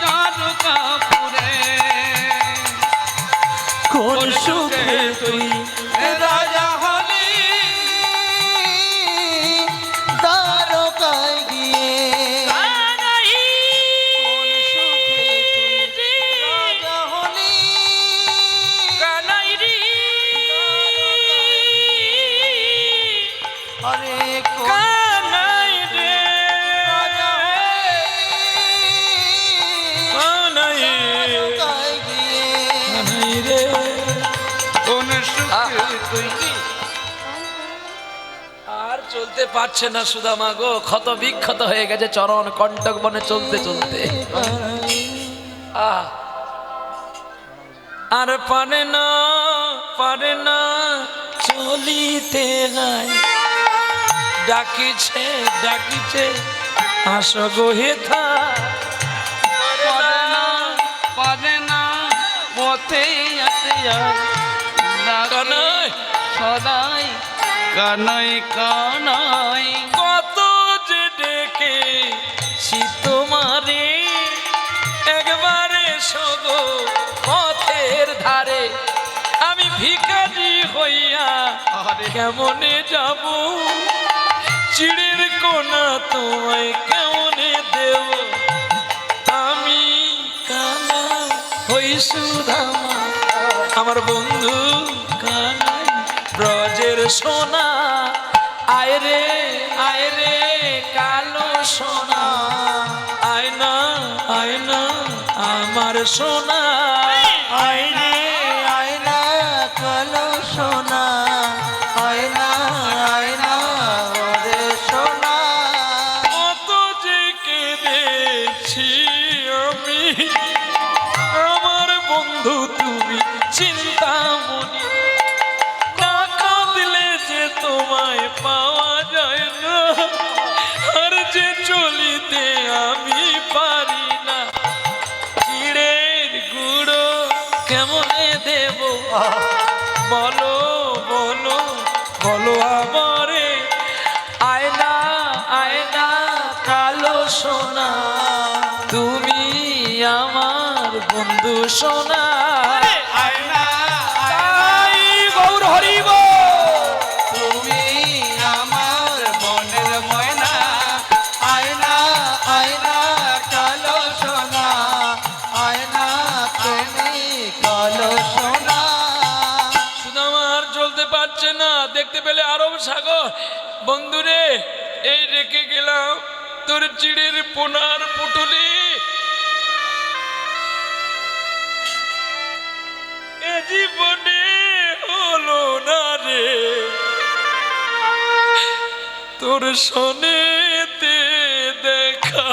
Speaker 3: দ্বারকাপুরে।
Speaker 4: কোন সুখে তুই রাজা হলি দ্বারকায় গিয়ে। কোন সুখে তুই রাজা হলি আরে কোন রাজা হলি দ্বারকায় গিয়ে।
Speaker 3: কোন সুখে তুই
Speaker 1: আর চলতে পারছে না সুদামা গো, ক্ষত বিক্ষত হয়ে গেছে চরণ কণ্টক বনে চলতে চলতে। আহ! আর পারে না চলিতে গায়। ডাকিছে ডাকিছে আসো গো হেথা।
Speaker 3: পারে না পথে আসে
Speaker 1: কানাই!
Speaker 3: সদাই কানাই কানাই।
Speaker 1: কত যে ডেকে তোমারে একবারে সগো পথের ধারে। আমি ভিখারি হইয়া কেমনে যাব, চিড়ের কোনা তোমায় কেমনে দেব। আমি কানা হই সুদামা আমার বন্ধু কানাই ব্রজের সোনা। আয় রে কালো সোনা, আয়না আমার সোনা।
Speaker 4: আয়না আয়না কালো সোনা, আয়না আয়না ওরে সোনা।
Speaker 1: কত যে কেঁদেছি আমি, আমার বন্ধু তুমি চিন্তামণি। না কাঁদলে যে তোমায় পাওয়া যায় না, আর যে চলিতে আমি পারি না। চিড়ের গুঁড়ো কেমনে দেব, বলো বলো বলো আমারে। আয়না কালো সোনা, তুমি আমার বন্ধু সোনা।
Speaker 3: আয়না
Speaker 1: তাই গৌর হরিব
Speaker 3: তুমি আমার বনের ময়না।
Speaker 4: আয়না আয়না কালো সোনা, আয়না তুমি কালো সোনা।
Speaker 1: সুদামা চলে না, দেখতে পেলে আরব সাগর। বন্ধুরে, এই রেখে গেলাম তোর চিড়ের পোনার পুটুলি, এ জীবনে হলো না রে তোর সনেতে দেখা।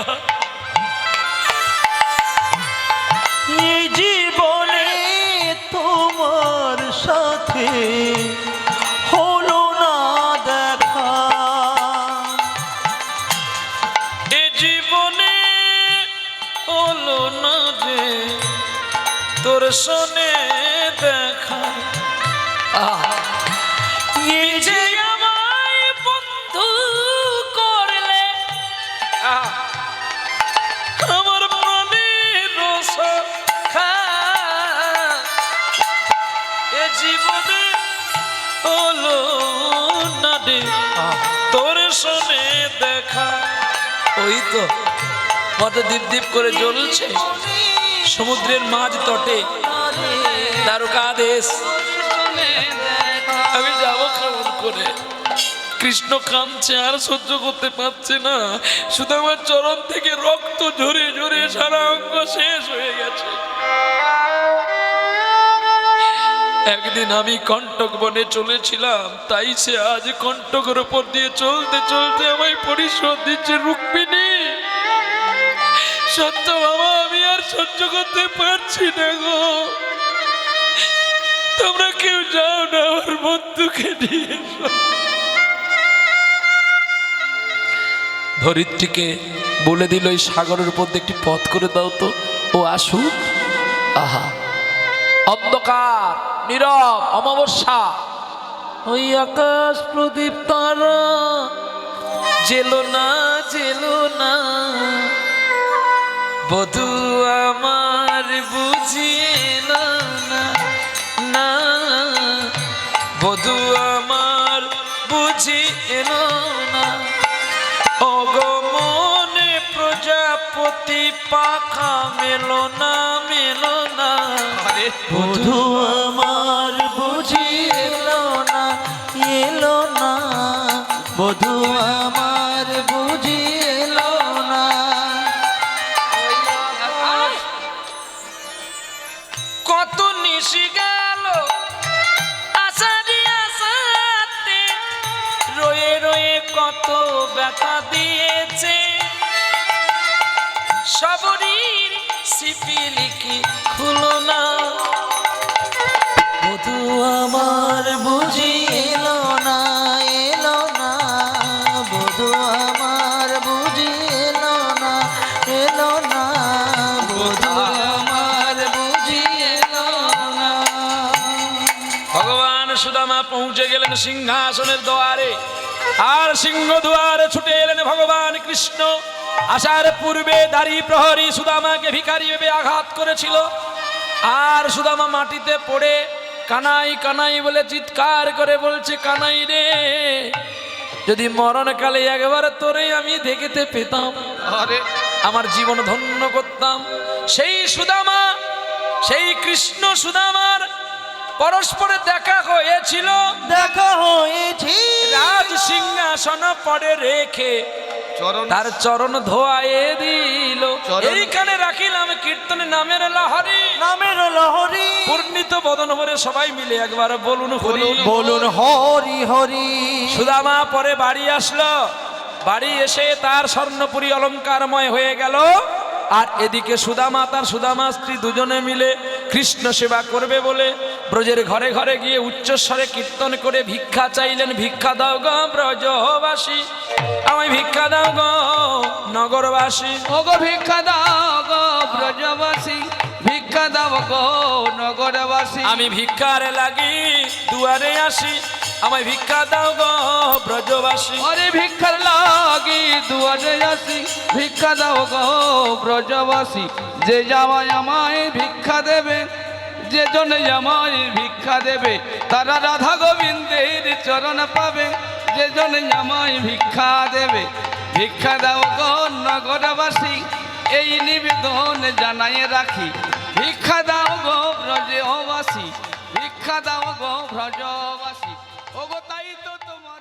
Speaker 4: এই জীবনে তোমার সাথে হলো না দেখা,
Speaker 1: এ জীবনে হলো না রে তোর সনে দেখা।
Speaker 4: এই
Speaker 1: যে আমায় বন্ধু করলে আমার প্রাণের সখা, এ জীবনে হলো না রে তোর সনে দেখা।
Speaker 2: ওই তো কত দীপ দীপ করে জ্বলছে সমুদ্রের মাঝ তটে দ্বারকাদেশ।
Speaker 1: আমি যাবো কেমন করে? কৃষ্ণ কাঁদছে, আর সহ্য করতে পারছে না। শুধু আমার চরণ থেকে রক্ত ঝরে ঝরে সারা অঙ্গ শেষ হয়ে গেছে। একদিন আমি কণ্টক বনে চলেছিলাম, তাই সে আজ কণ্টকের উপর দিয়ে চলতে চলতে আমায় পরিশোধ দিচ্ছে রুক্মিণী। সত্য বাবা, আমি আর সহ্য করতে পারছি না গো। তোমরা কেউ যাও না আমার বন্ধুকে নিয়ে।
Speaker 2: ধরিত্রীকে বলে দিল এই সাগরের উপর দিয়ে একটি পথ করে দাও তো, ও আসুক। আহা, অন্ধকার, নীরব, অমাবস্যা, ওই আকাশ প্রদীপ তারা জেলো না জেলো না, বধূ আমার বুঝিল না, না বধূ আমার বুঝিল না। অগমনে প্রজাপতি পাখা মেলো না মেলো না,
Speaker 4: বধূ আমার বুঝি এলো না এলো না, বধূ আমার বুঝি এলো না।
Speaker 1: কত নিশি গেল আষাঢ়ি আষাঢ়ে, রয়ে রয়ে কত ব্যথা দিয়েছে। সবরীর সিপিলিকি খুলো না,
Speaker 4: বধূ আমার বুঝি এলো না এলো না, বধূ আমার বুঝি এলো না এলো না, বধূ আমার বুঝি এলো না।
Speaker 1: ভগবান সুদামা পৌঁছে গেলেন সিংহাসনের দ্বারে, আর সিংহ দুয়ারে ছুটে এলেন ভগবান কৃষ্ণ। আসার পূর্বে দাঁড়ি প্রহরী সুদামাকে ভিখারি ভেবে আঘাত করেছিল, আর সুদামা মাটিতে পড়ে কানাই কানাই বলে চিৎকার করে বলছে, কানাই রে, যদি মরণকালে একবার তোরে আমি দেখতে পেতাম, আমার জীবন ধন্য করতাম। সেই সুদামা, সেই কৃষ্ণ সুদামার পরস্পরে দেখা হয়েছিল,
Speaker 4: দেখা হয়েছে
Speaker 1: রাজ সিংহাসন পরে রেখে তার চরণ ধোয়ায়ে দিল। এইখানে রাখিলাম কীর্তনে নামের লহরী,
Speaker 4: নামের লহরী,
Speaker 1: পূর্ণিত বদন ভরে সবাই মিলে একবার বলুন হরি,
Speaker 4: বলুন হরি হরি।
Speaker 1: সুদামা পরে বাড়ি আসলো, বাড়ি এসে তার স্বর্ণপুরী অলঙ্কারময় হয়ে গেল। আর এদিকে সুদামা তার সুদামা স্ত্রী দুজনে মিলে কৃষ্ণ সেবা করবে বলে ব্রজের ঘরে ঘরে গিয়ে উচ্চস্বরে কীর্তন করে ভিক্ষা চাইলেন। ভিক্ষা দাও গো ব্রজবাসী, আমায় ভিক্ষা দাও গো নগরবাসী।
Speaker 3: ওগো ভিক্ষা দাও গো ব্রজবাসী, ভিক্ষা দাও গো নগরবাসী।
Speaker 1: আমি ভিক্ষারে লাগি দুয়ারে আসি, আমায় ভিক্ষা দাও গো ব্রজবাসী।
Speaker 3: আরে ভিক্ষার লাগি দুয়ারে আসি, ভিক্ষা দাও গো ব্রজবাসী। যে যাওয়ায় আমায় ভিক্ষা দেবে, যে জনে আমায় ভিক্ষা দেবে, তারা রাধা গোবিন্দের চরণ পাবে। যে জনে আমায় ভিক্ষা দেবে, ভিক্ষা দাও গো নগরবাসী, এই নিবেদন জানাই রাখি। ভিক্ষা দাও গো ব্রজবাসী, ভিক্ষা দাও গো ব্রজবাসী। ওগো তাই তো তোমার